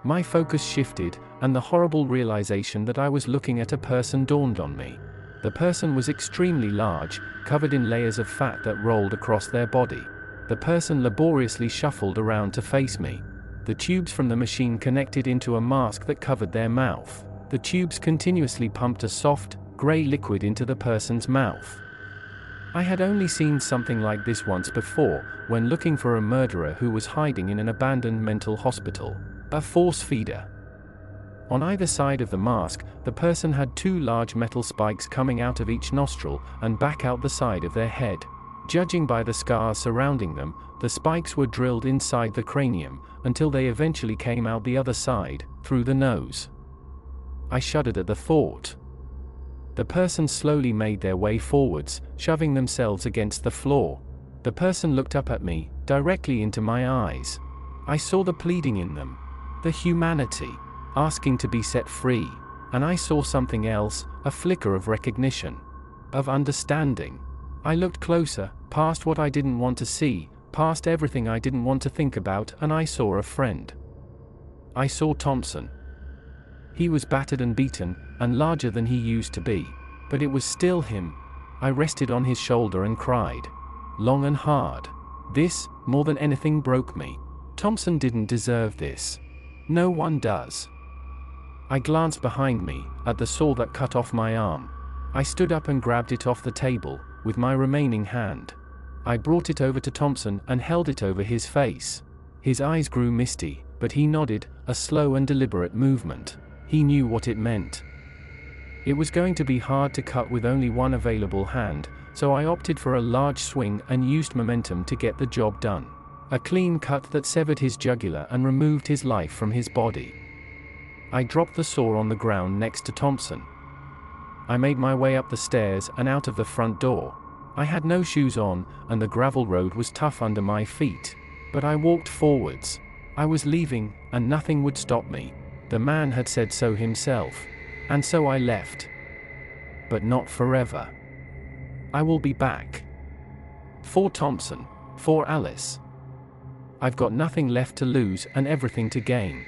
My focus shifted, and the horrible realization that I was looking at a person dawned on me. The person was extremely large, covered in layers of fat that rolled across their body. The person laboriously shuffled around to face me. The tubes from the machine connected into a mask that covered their mouth. The tubes continuously pumped a soft, gray liquid into the person's mouth. I had only seen something like this once before, when looking for a murderer who was hiding in an abandoned mental hospital. A force feeder. On either side of the mask, the person had two large metal spikes coming out of each nostril and back out the side of their head. Judging by the scars surrounding them, the spikes were drilled inside the cranium, until they eventually came out the other side, through the nose. I shuddered at the thought. The person slowly made their way forwards, shoving themselves against the floor. The person looked up at me, directly into my eyes. I saw the pleading in them. The humanity, asking to be set free. And I saw something else, a flicker of recognition. Of understanding. I looked closer, past what I didn't want to see, past everything I didn't want to think about, and I saw a friend. I saw Thompson. He was battered and beaten, and larger than he used to be. But it was still him. I rested on his shoulder and cried. Long and hard. This, more than anything, broke me. Thompson didn't deserve this. No one does. I glanced behind me, at the saw that cut off my arm. I stood up and grabbed it off the table, with my remaining hand. I brought it over to Thompson and held it over his face. His eyes grew misty, but he nodded, a slow and deliberate movement. He knew what it meant. It was going to be hard to cut with only one available hand, so I opted for a large swing and used momentum to get the job done. A clean cut that severed his jugular and removed his life from his body. I dropped the saw on the ground next to Thompson. I made my way up the stairs and out of the front door. I had no shoes on, and the gravel road was tough under my feet. But I walked forwards. I was leaving, and nothing would stop me. The man had said so himself. And so I left. But not forever. I will be back. For Thompson. For Alice. I've got nothing left to lose and everything to gain.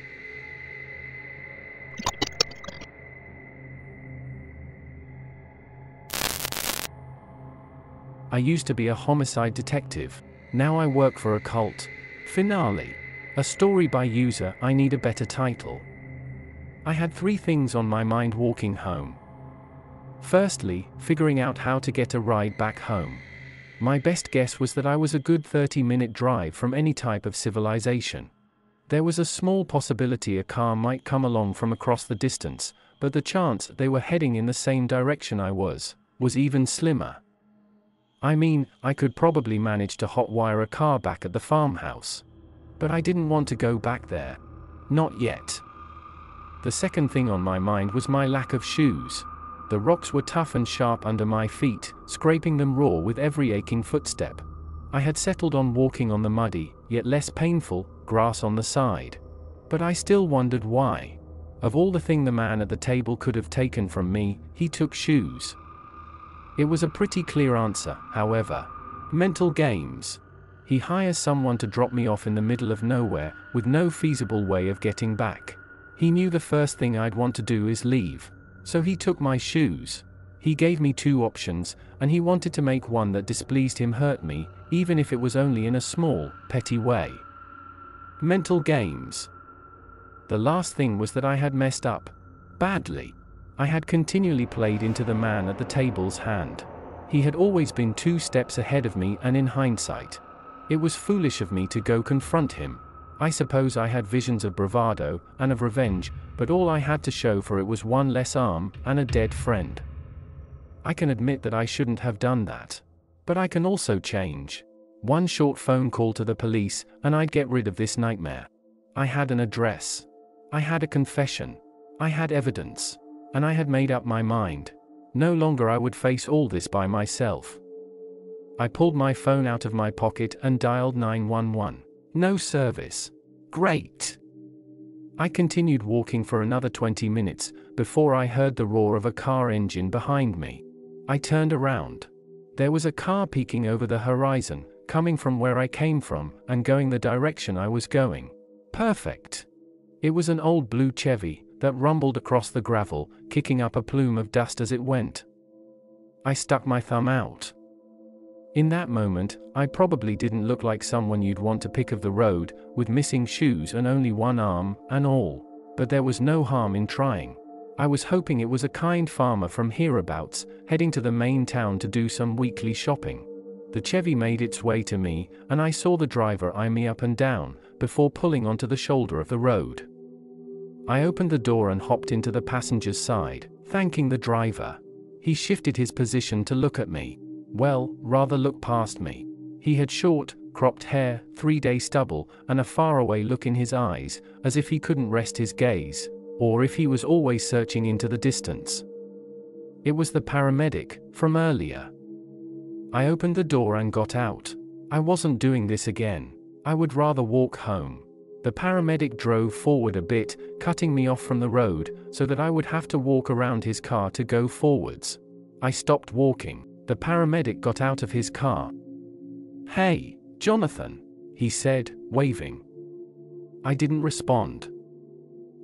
I used to be a homicide detective. Now I work for a cult. Finale. A story by user I need a better title. I had three things on my mind walking home. Firstly, figuring out how to get a ride back home. My best guess was that I was a good 30-minute drive from any type of civilization. There was a small possibility a car might come along from across the distance, but the chance they were heading in the same direction I was even slimmer. I mean, I could probably manage to hotwire a car back at the farmhouse. But I didn't want to go back there. Not yet. The second thing on my mind was my lack of shoes. The rocks were tough and sharp under my feet, scraping them raw with every aching footstep. I had settled on walking on the muddy, yet less painful, grass on the side. But I still wondered why. Of all the things the man at the table could have taken from me, he took shoes. It was a pretty clear answer, however. Mental games. He hires someone to drop me off in the middle of nowhere, with no feasible way of getting back. He knew the first thing I'd want to do is leave. So he took my shoes. He gave me two options, and he wanted to make one that displeased him hurt me, even if it was only in a small, petty way. Mental games. The last thing was that I had messed up. Badly. I had continually played into the man at the table's hand. He had always been 2 steps ahead of me, and in hindsight, it was foolish of me to go confront him. I suppose I had visions of bravado and of revenge, but all I had to show for it was one less arm and a dead friend. I can admit that I shouldn't have done that. But I can also change. One short phone call to the police, and I'd get rid of this nightmare. I had an address. I had a confession. I had evidence. And I had made up my mind. No longer I would face all this by myself. I pulled my phone out of my pocket and dialed 911. No service. Great. I continued walking for another 20 minutes, before I heard the roar of a car engine behind me. I turned around. There was a car peeking over the horizon, coming from where I came from, and going the direction I was going. Perfect. It was an old blue Chevy that rumbled across the gravel, kicking up a plume of dust as it went. I stuck my thumb out. In that moment, I probably didn't look like someone you'd want to pick of the road, with missing shoes and only one arm, and all. But there was no harm in trying. I was hoping it was a kind farmer from hereabouts, heading to the main town to do some weekly shopping. The Chevy made its way to me, and I saw the driver eye me up and down, before pulling onto the shoulder of the road. I opened the door and hopped into the passenger's side, thanking the driver. He shifted his position to look at me. Well, rather look past me. He had short, cropped hair, 3-day stubble, and a faraway look in his eyes, as if he couldn't rest his gaze, or if he was always searching into the distance. It was the paramedic, from earlier. I opened the door and got out. I wasn't doing this again. I would rather walk home. The paramedic drove forward a bit, cutting me off from the road, so that I would have to walk around his car to go forwards. I stopped walking. The paramedic got out of his car. "Hey, Jonathan," he said, waving. I didn't respond.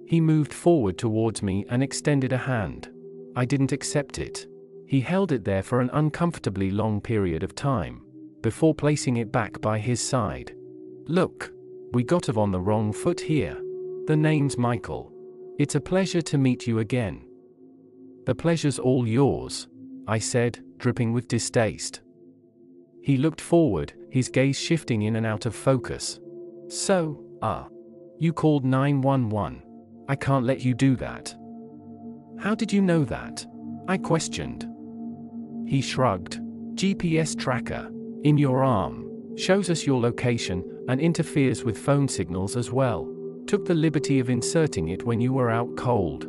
He moved forward towards me and extended a hand. I didn't accept it. He held it there for an uncomfortably long period of time, before placing it back by his side. "Look, we got off on the wrong foot here. The name's Michael. It's a pleasure to meet you again." "The pleasure's all yours," I said, dripping with distaste. He looked forward, his gaze shifting in and out of focus. "So, you called 911. I can't let you do that." "How did you know that?" I questioned. He shrugged. "GPS tracker, in your arm, shows us your location, and interferes with phone signals as well. Took the liberty of inserting it when you were out cold.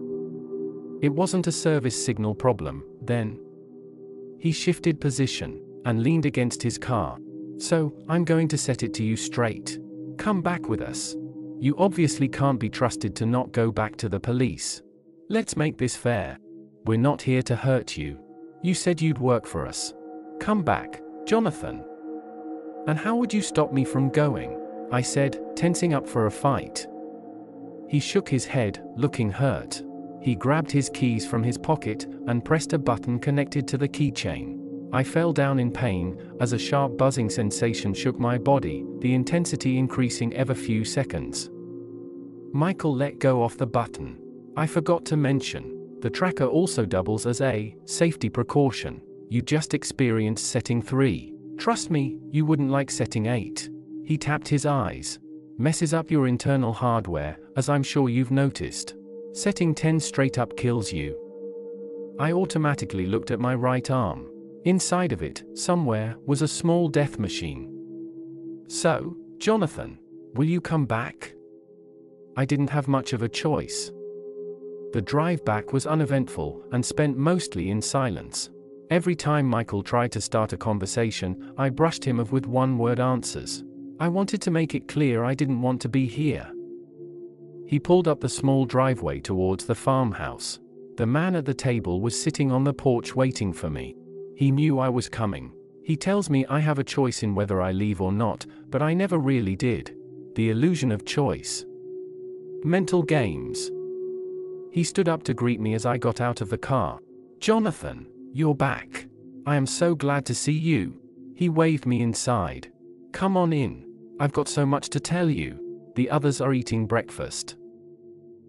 It wasn't a service signal problem, then." He shifted position, and leaned against his car. "So, I'm going to set it to you straight. Come back with us. You obviously can't be trusted to not go back to the police. Let's make this fair. We're not here to hurt you. You said you'd work for us. Come back, Jonathan." "And how would you stop me from going?" I said, tensing up for a fight. He shook his head, looking hurt. He grabbed his keys from his pocket and pressed a button connected to the keychain. I fell down in pain, as a sharp buzzing sensation shook my body, the intensity increasing every few seconds. Michael let go off the button. I forgot to mention, the tracker also doubles as a safety precaution. You just experienced setting 3. Trust me, you wouldn't like setting 8. He tapped his eyes. Messes up your internal hardware, as I'm sure you've noticed. Setting 10 straight up kills you. I automatically looked at my right arm. Inside of it, somewhere, was a small death machine. "So, Jonathan, will you come back?" I didn't have much of a choice. The drive back was uneventful, and spent mostly in silence. Every time Michael tried to start a conversation, I brushed him off with one-word answers. I wanted to make it clear I didn't want to be here. He pulled up the small driveway towards the farmhouse. The man at the table was sitting on the porch waiting for me. He knew I was coming. He tells me I have a choice in whether I leave or not, but I never really did. The illusion of choice. Mental games. He stood up to greet me as I got out of the car. "Jonathan, you're back. I am so glad to see you." He waved me inside. "Come on in. I've got so much to tell you. The others are eating breakfast."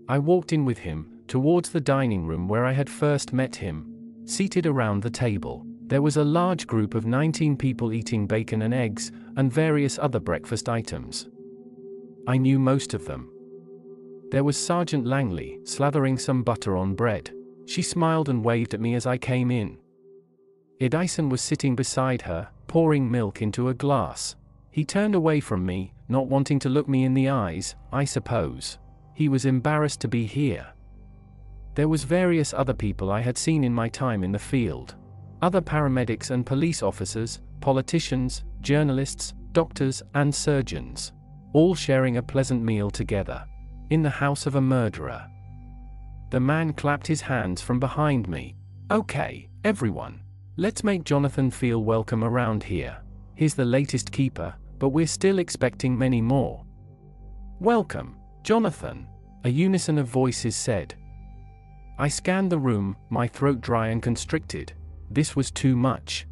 I walked in with him, towards the dining room where I had first met him. Seated around the table, there was a large group of 19 people eating bacon and eggs, and various other breakfast items. I knew most of them. There was Sergeant Langley, slathering some butter on bread. She smiled and waved at me as I came in. Edison was sitting beside her, pouring milk into a glass. He turned away from me, not wanting to look me in the eyes, I suppose. He was embarrassed to be here. There was various other people I had seen in my time in the field. Other paramedics and police officers, politicians, journalists, doctors, and surgeons. All sharing a pleasant meal together. In the house of a murderer. The man clapped his hands from behind me. "Okay, everyone. Let's make Jonathan feel welcome around here. He's the latest keeper, but we're still expecting many more." "Welcome, Jonathan," a unison of voices said. I scanned the room, my throat dry and constricted. This was too much.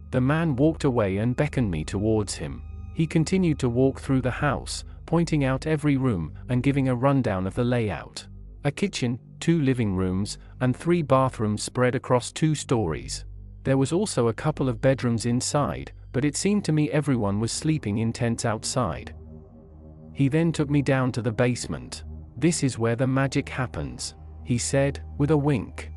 The man walked away and beckoned me towards him. He continued to walk through the house, pointing out every room and giving a rundown of the layout. A kitchen, 2 living rooms, and 3 bathrooms spread across 2 stories. There was also a couple of bedrooms inside, but it seemed to me everyone was sleeping in tents outside. He then took me down to the basement. "This is where the magic happens," he said, with a wink.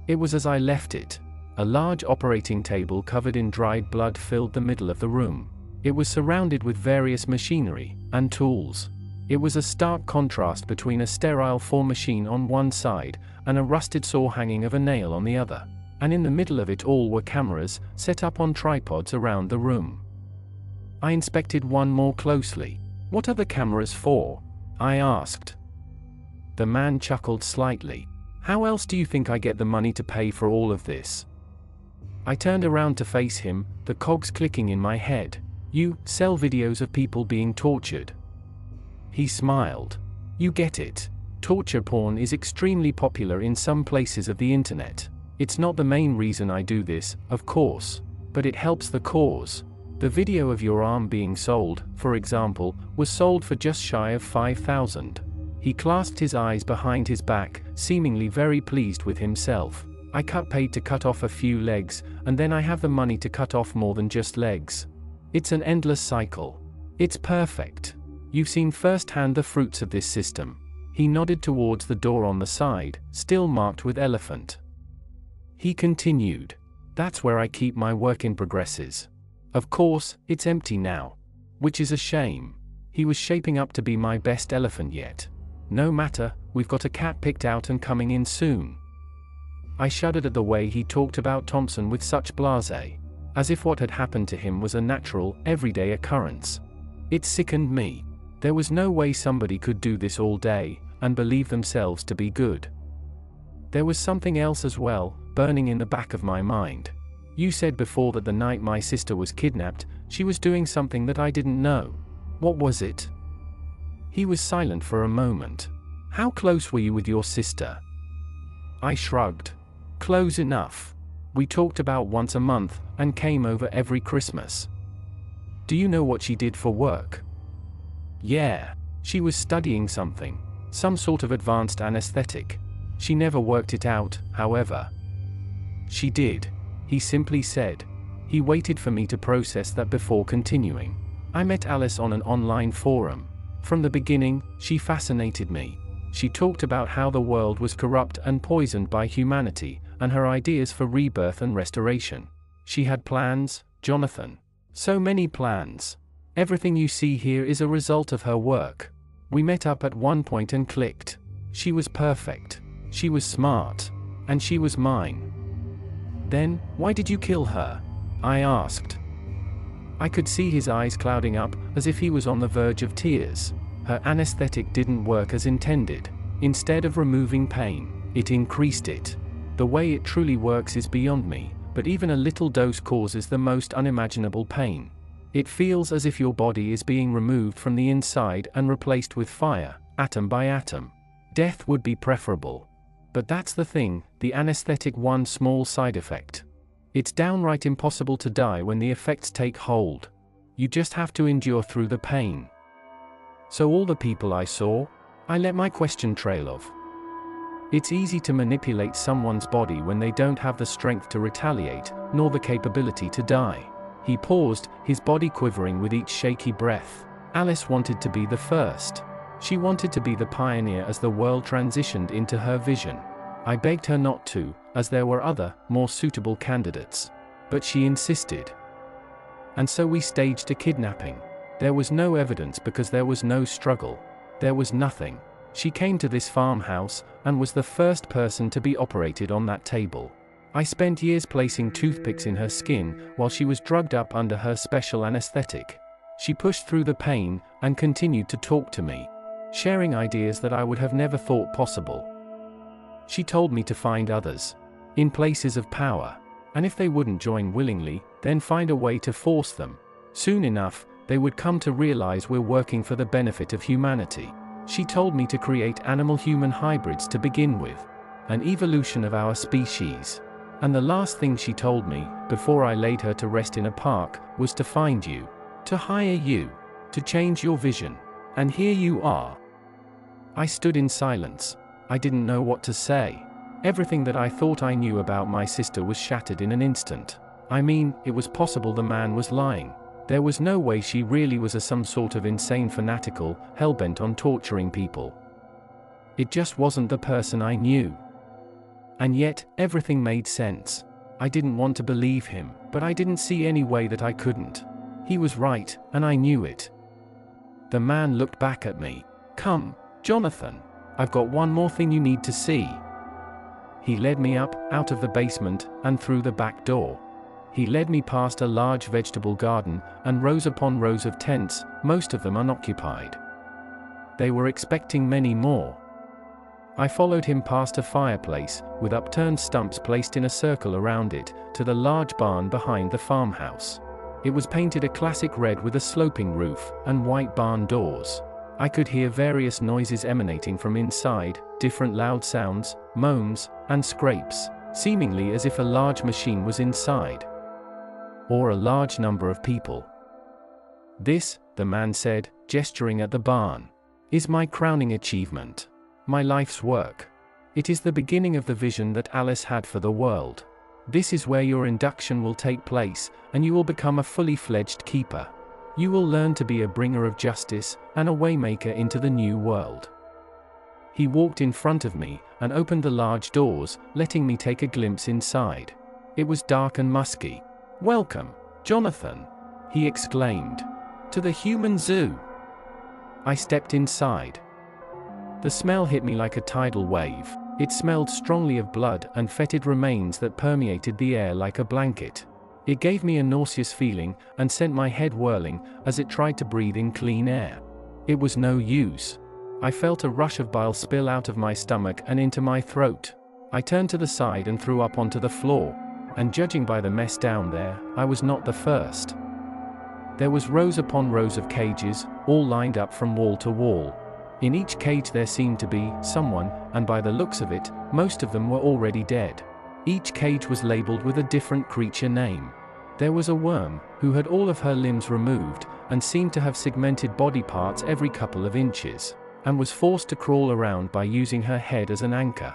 It was as I left it. A large operating table covered in dried blood filled the middle of the room. It was surrounded with various machinery and tools. It was a stark contrast between a sterile 4 machine on one side and a rusted saw hanging of a nail on the other. And in the middle of it all were cameras, set up on tripods around the room. I inspected one more closely. "What are the cameras for?" I asked. The man chuckled slightly. "How else do you think I get the money to pay for all of this?" I turned around to face him, the cogs clicking in my head. "You sell videos of people being tortured." He smiled. "You get it. Torture porn is extremely popular in some places of the internet. It's not the main reason I do this, of course, but it helps the cause. The video of your arm being sold, for example, was sold for just shy of $5,000. He clasped his eyes behind his back, seemingly very pleased with himself. "I paid to cut off a few legs, and then I have the money to cut off more than just legs. It's an endless cycle. It's perfect. You've seen firsthand the fruits of this system." He nodded towards the door on the side, still marked with elephant. He continued. "That's where I keep my work in progresses. Of course, it's empty now. Which is a shame. He was shaping up to be my best elephant yet. No matter, we've got a cat picked out and coming in soon." I shuddered at the way he talked about Thompson with such blasé, as if what had happened to him was a natural, everyday occurrence. It sickened me. There was no way somebody could do this all day, and believe themselves to be good. There was something else as well, burning in the back of my mind. "You said before that the night my sister was kidnapped, she was doing something that I didn't know. What was it?" He was silent for a moment. "How close were you with your sister?" I shrugged. "Close enough. We talked about once a month, and came over every Christmas." "Do you know what she did for work?" "Yeah. She was studying something. Some sort of advanced anesthetic. She never worked it out, however." "She did," he simply said. He waited for me to process that before continuing. "I met Alice on an online forum. From the beginning, she fascinated me. She talked about how the world was corrupt and poisoned by humanity, and her ideas for rebirth and restoration. She had plans, Jonathan. So many plans. Everything you see here is a result of her work. We met up at one point and clicked. She was perfect. She was smart. And she was mine." "Then, why did you kill her?" I asked. I could see his eyes clouding up, as if he was on the verge of tears. Her anesthetic didn't work as intended. Instead of removing pain, it increased it. The way it truly works is beyond me, but even a little dose causes the most unimaginable pain. It feels as if your body is being removed from the inside and replaced with fire, atom by atom. Death would be preferable. But that's the thing, the anesthetic one small side effect. It's downright impossible to die when the effects take hold. You just have to endure through the pain. So all the people I saw, I let my question trail off. It's easy to manipulate someone's body when they don't have the strength to retaliate, nor the capability to die. He paused, his body quivering with each shaky breath. Alice wanted to be the first. She wanted to be the pioneer as the world transitioned into her vision. I begged her not to, as there were other, more suitable candidates. But she insisted. And so we staged a kidnapping. There was no evidence because there was no struggle. There was nothing. She came to this farmhouse, and was the first person to be operated on that table. I spent years placing toothpicks in her skin, while she was drugged up under her special anesthetic. She pushed through the pain, and continued to talk to me, sharing ideas that I would have never thought possible. She told me to find others, in places of power, and if they wouldn't join willingly, then find a way to force them. Soon enough, they would come to realize we're working for the benefit of humanity. She told me to create animal-human hybrids to begin with, an evolution of our species. And the last thing she told me, before I laid her to rest in a park, was to find you, to hire you, to change your vision. And here you are. I stood in silence. I didn't know what to say. Everything that I thought I knew about my sister was shattered in an instant. I mean, it was possible the man was lying. There was no way she really was some sort of insane fanatical, hell-bent on torturing people. It just wasn't the person I knew. And yet, everything made sense. I didn't want to believe him, but I didn't see any way that I couldn't. He was right, and I knew it. The man looked back at me. "Come, Jonathan. I've got one more thing you need to see." He led me up, out of the basement, and through the back door. He led me past a large vegetable garden, and rows upon rows of tents, most of them unoccupied. They were expecting many more. I followed him past a fireplace, with upturned stumps placed in a circle around it, to the large barn behind the farmhouse. It was painted a classic red with a sloping roof, and white barn doors. I could hear various noises emanating from inside, different loud sounds, moans, and scrapes, seemingly as if a large machine was inside. Or a large number of people. "This," the man said, gesturing at the barn, "is my crowning achievement. My life's work. It is the beginning of the vision that Alice had for the world. This is where your induction will take place, and you will become a fully fledged keeper. You will learn to be a bringer of justice, and a waymaker into the new world." He walked in front of me, and opened the large doors, letting me take a glimpse inside. It was dark and musky. "Welcome, Jonathan," he exclaimed, "to the human zoo." I stepped inside. The smell hit me like a tidal wave. It smelled strongly of blood and fetid remains that permeated the air like a blanket. It gave me a nauseous feeling, and sent my head whirling, as it tried to breathe in clean air. It was no use. I felt a rush of bile spill out of my stomach and into my throat. I turned to the side and threw up onto the floor. And judging by the mess down there, I was not the first. There was rows upon rows of cages, all lined up from wall to wall. In each cage there seemed to be someone, and by the looks of it, most of them were already dead. Each cage was labeled with a different creature name. There was a worm, who had all of her limbs removed, and seemed to have segmented body parts every couple of inches, and was forced to crawl around by using her head as an anchor.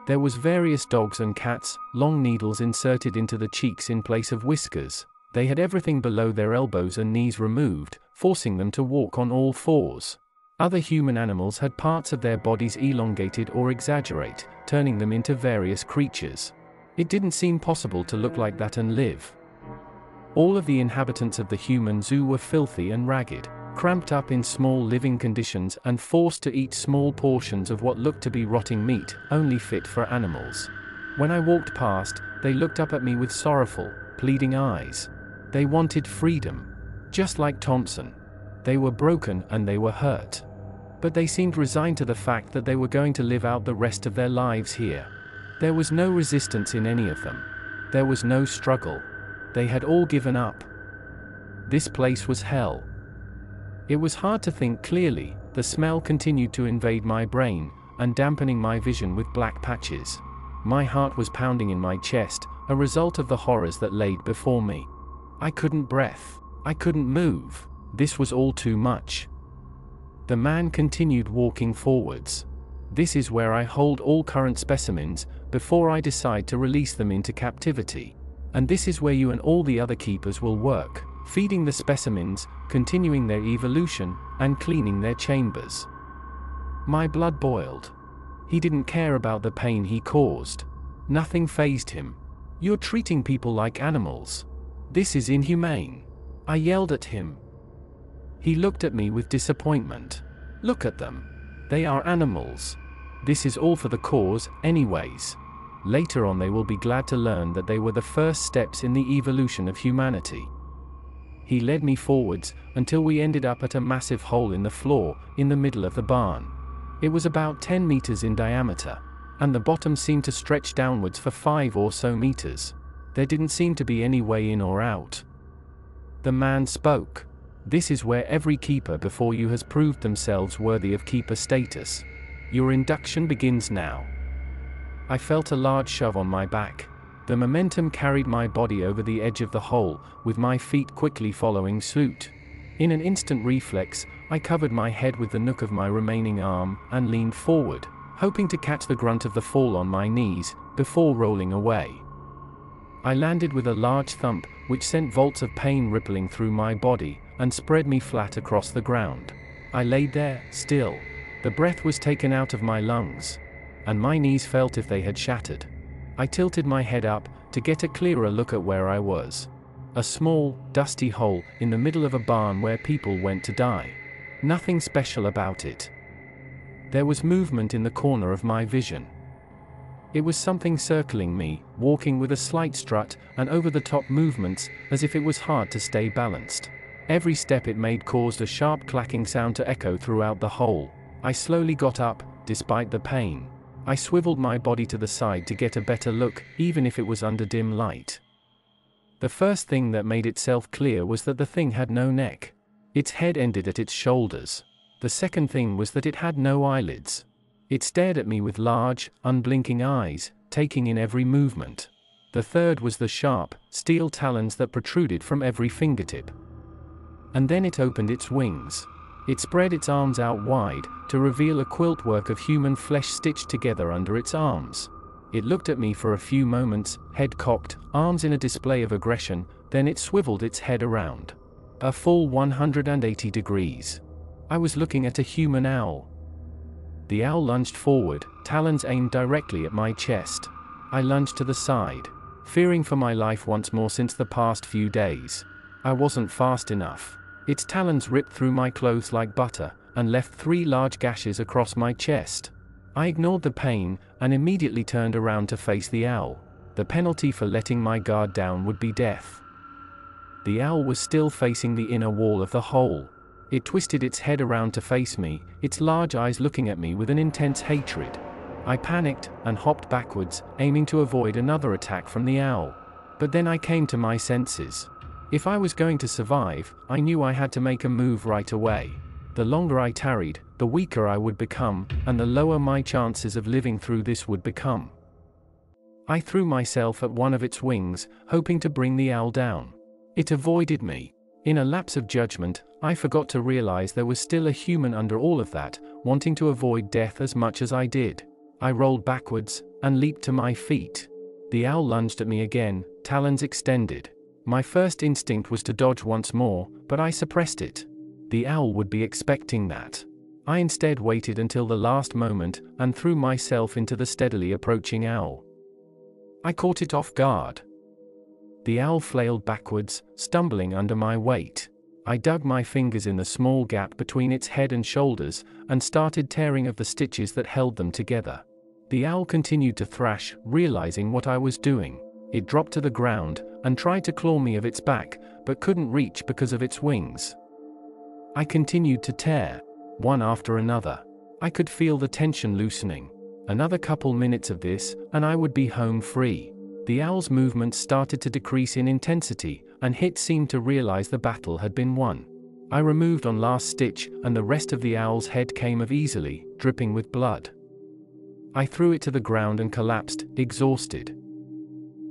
There was various dogs and cats, long needles inserted into the cheeks in place of whiskers. They had everything below their elbows and knees removed, forcing them to walk on all fours. Other human animals had parts of their bodies elongated or exaggerate, turning them into various creatures. It didn't seem possible to look like that and live. All of the inhabitants of the human zoo were filthy and ragged, cramped up in small living conditions and forced to eat small portions of what looked to be rotting meat, only fit for animals. When I walked past, they looked up at me with sorrowful, pleading eyes. They wanted freedom. Just like Thompson. They were broken and they were hurt. But they seemed resigned to the fact that they were going to live out the rest of their lives here. There was no resistance in any of them. There was no struggle. They had all given up. This place was hell. It was hard to think clearly. The smell continued to invade my brain, and dampening my vision with black patches. My heart was pounding in my chest, a result of the horrors that laid before me. I couldn't breathe. I couldn't move. This was all too much. The man continued walking forwards. This is where I hold all current specimens, before I decide to release them into captivity. And this is where you and all the other keepers will work, feeding the specimens, continuing their evolution, and cleaning their chambers. My blood boiled. He didn't care about the pain he caused. Nothing fazed him. You're treating people like animals. This is inhumane. I yelled at him. He looked at me with disappointment. Look at them. They are animals. This is all for the cause, anyways. Later on they will be glad to learn that they were the first steps in the evolution of humanity. He led me forwards, until we ended up at a massive hole in the floor, in the middle of the barn. It was about 10 meters in diameter, and the bottom seemed to stretch downwards for 5 or so meters. There didn't seem to be any way in or out. The man spoke. This is where every keeper before you has proved themselves worthy of keeper status. Your induction begins now. I felt a large shove on my back. The momentum carried my body over the edge of the hole, with my feet quickly following suit. In an instant reflex, I covered my head with the nook of my remaining arm, and leaned forward, hoping to catch the grunt of the fall on my knees, before rolling away. I landed with a large thump, which sent volts of pain rippling through my body, and spread me flat across the ground. I laid there, still. The breath was taken out of my lungs, and my knees felt if they had shattered. I tilted my head up, to get a clearer look at where I was. A small, dusty hole, in the middle of a barn where people went to die. Nothing special about it. There was movement in the corner of my vision. It was something circling me, walking with a slight strut, and over-the-top movements, as if it was hard to stay balanced. Every step it made caused a sharp clacking sound to echo throughout the hole. I slowly got up, despite the pain. I swiveled my body to the side to get a better look, even if it was under dim light. The first thing that made itself clear was that the thing had no neck. Its head ended at its shoulders. The second thing was that it had no eyelids. It stared at me with large, unblinking eyes, taking in every movement. The third was the sharp, steel talons that protruded from every fingertip. And then it opened its wings. It spread its arms out wide, to reveal a quiltwork of human flesh stitched together under its arms. It looked at me for a few moments, head cocked, arms in a display of aggression, then it swiveled its head around. A full 180 degrees. I was looking at a human owl. The owl lunged forward, talons aimed directly at my chest. I lunged to the side, fearing for my life once more since the past few days. I wasn't fast enough. Its talons ripped through my clothes like butter, and left 3 large gashes across my chest. I ignored the pain, and immediately turned around to face the owl. The penalty for letting my guard down would be death. The owl was still facing the inner wall of the hole. It twisted its head around to face me, its large eyes looking at me with an intense hatred. I panicked, and hopped backwards, aiming to avoid another attack from the owl. But then I came to my senses. If I was going to survive, I knew I had to make a move right away. The longer I tarried, the weaker I would become, and the lower my chances of living through this would become. I threw myself at one of its wings, hoping to bring the owl down. It avoided me. In a lapse of judgment, I forgot to realize there was still a human under all of that, wanting to avoid death as much as I did. I rolled backwards, and leaped to my feet. The owl lunged at me again, talons extended. My first instinct was to dodge once more, but I suppressed it. The owl would be expecting that. I instead waited until the last moment, and threw myself into the steadily approaching owl. I caught it off guard. The owl flailed backwards, stumbling under my weight. I dug my fingers in the small gap between its head and shoulders, and started tearing of the stitches that held them together. The owl continued to thrash, realizing what I was doing. It dropped to the ground, and tried to claw me of its back, but couldn't reach because of its wings. I continued to tear, one after another. I could feel the tension loosening. Another couple minutes of this, and I would be home free. The owl's movements started to decrease in intensity, and Hit seemed to realize the battle had been won. I removed on last stitch, and the rest of the owl's head came off easily, dripping with blood. I threw it to the ground and collapsed, exhausted.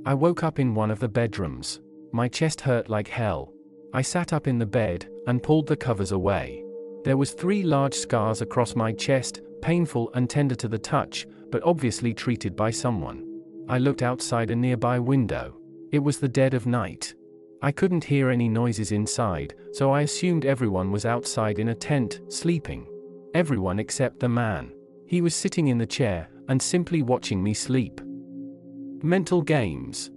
I woke up in one of the bedrooms. My chest hurt like hell. I sat up in the bed, and pulled the covers away. There was 3 large scars across my chest, painful and tender to the touch, but obviously treated by someone. I looked outside a nearby window. It was the dead of night. I couldn't hear any noises inside, so I assumed everyone was outside in a tent, sleeping. Everyone except the man. He was sitting in the chair, and simply watching me sleep. Mental games.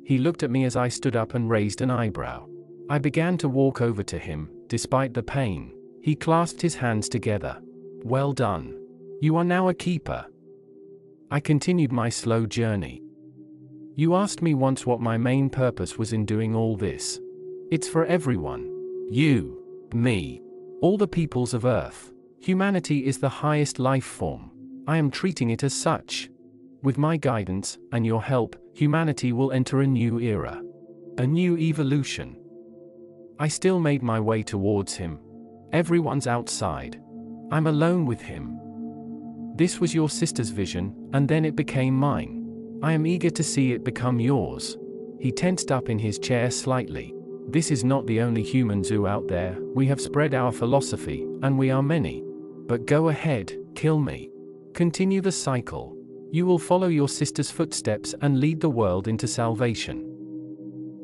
He looked at me as I stood up and raised an eyebrow. I began to walk over to him, despite the pain. He clasped his hands together. Well done. You are now a keeper. I continued my slow journey. You asked me once what my main purpose was in doing all this. It's for everyone. You, me, all the peoples of Earth. Humanity is the highest life form. I am treating it as such. With my guidance, and your help, humanity will enter a new era. A new evolution. I still made my way towards him. Everyone's outside. I'm alone with him. This was your sister's vision, and then it became mine. I am eager to see it become yours. He tensed up in his chair slightly. This is not the only human zoo out there. We have spread our philosophy, and we are many. But go ahead, kill me. Continue the cycle. You will follow your sister's footsteps and lead the world into salvation.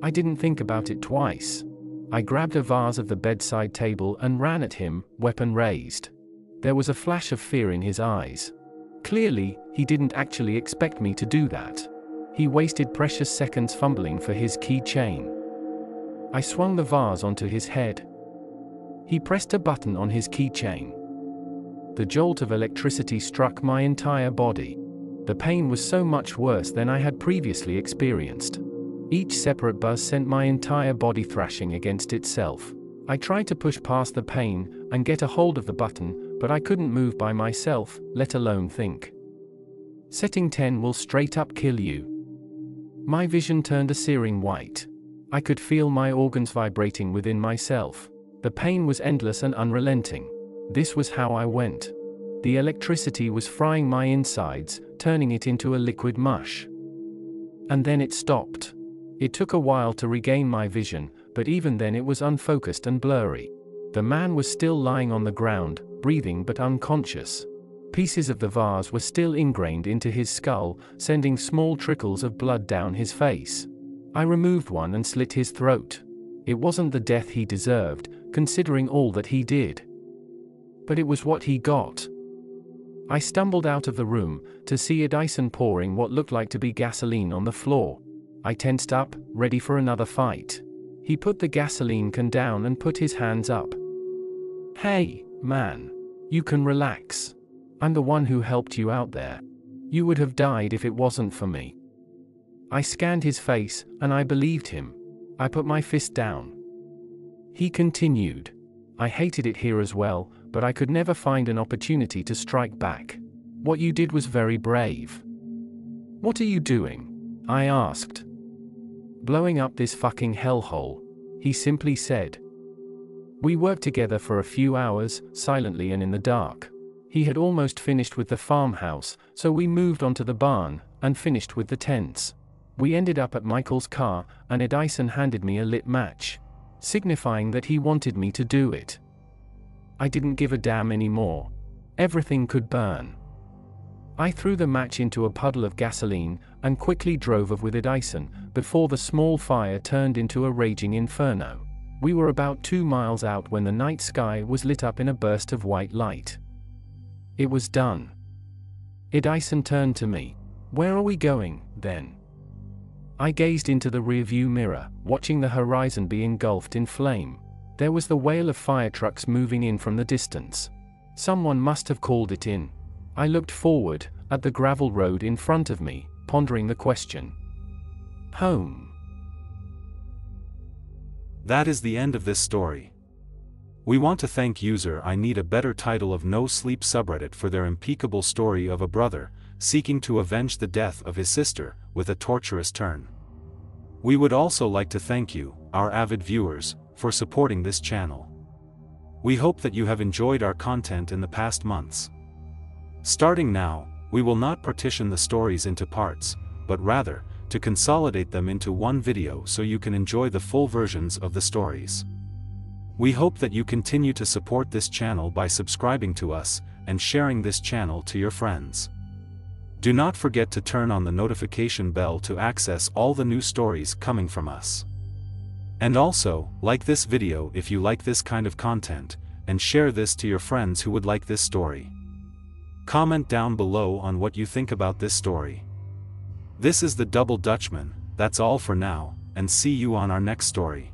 I didn't think about it twice. I grabbed a vase of the bedside table and ran at him, weapon raised. There was a flash of fear in his eyes. Clearly, he didn't actually expect me to do that. He wasted precious seconds fumbling for his keychain. I swung the vase onto his head. He pressed a button on his keychain. The jolt of electricity struck my entire body. The pain was so much worse than I had previously experienced. Each separate buzz sent my entire body thrashing against itself. I tried to push past the pain and get a hold of the button, but I couldn't move by myself, let alone think. Setting 10 will straight up kill you. My vision turned a searing white. I could feel my organs vibrating within myself. The pain was endless and unrelenting. This was how I went. The electricity was frying my insides, turning it into a liquid mush. And then it stopped. It took a while to regain my vision, but even then it was unfocused and blurry. The man was still lying on the ground, breathing but unconscious. Pieces of the vase were still ingrained into his skull, sending small trickles of blood down his face. I removed one and slit his throat. It wasn't the death he deserved, considering all that he did. But it was what he got. I stumbled out of the room, to see Dyson pouring what looked like to be gasoline on the floor. I tensed up, ready for another fight. He put the gasoline can down and put his hands up. Hey, man. You can relax. I'm the one who helped you out there. You would have died if it wasn't for me. I scanned his face, and I believed him. I put my fist down. He continued. I hated it here as well, but I could never find an opportunity to strike back. What you did was very brave. What are you doing? I asked. Blowing up this fucking hellhole, he simply said. We worked together for a few hours, silently and in the dark. He had almost finished with the farmhouse, so we moved on to the barn, and finished with the tents. We ended up at Michael's car, and Dyson handed me a lit match, signifying that he wanted me to do it. I didn't give a damn anymore. Everything could burn. I threw the match into a puddle of gasoline, and quickly drove off with Dyson, before the small fire turned into a raging inferno. We were about 2 miles out when the night sky was lit up in a burst of white light. It was done. Dyson turned to me. Where are we going, then? I gazed into the rearview mirror, watching the horizon be engulfed in flame. There was the wail of fire trucks moving in from the distance. Someone must have called it in. I looked forward, at the gravel road in front of me, pondering the question. Home. That is the end of this story. We want to thank user I Need a Better Title of No Sleep subreddit for their impeccable story of a brother seeking to avenge the death of his sister with a torturous turn. We would also like to thank you, our avid viewers, for supporting this channel. We hope that you have enjoyed our content in the past months. Starting now, we will not partition the stories into parts, but rather, to consolidate them into one video so you can enjoy the full versions of the stories. We hope that you continue to support this channel by subscribing to us and sharing this channel to your friends. Do not forget to turn on the notification bell to access all the new stories coming from us. And also, like this video if you like this kind of content, and share this to your friends who would like this story. Comment down below on what you think about this story. This is the Double Dutchman, that's all for now, and see you on our next story.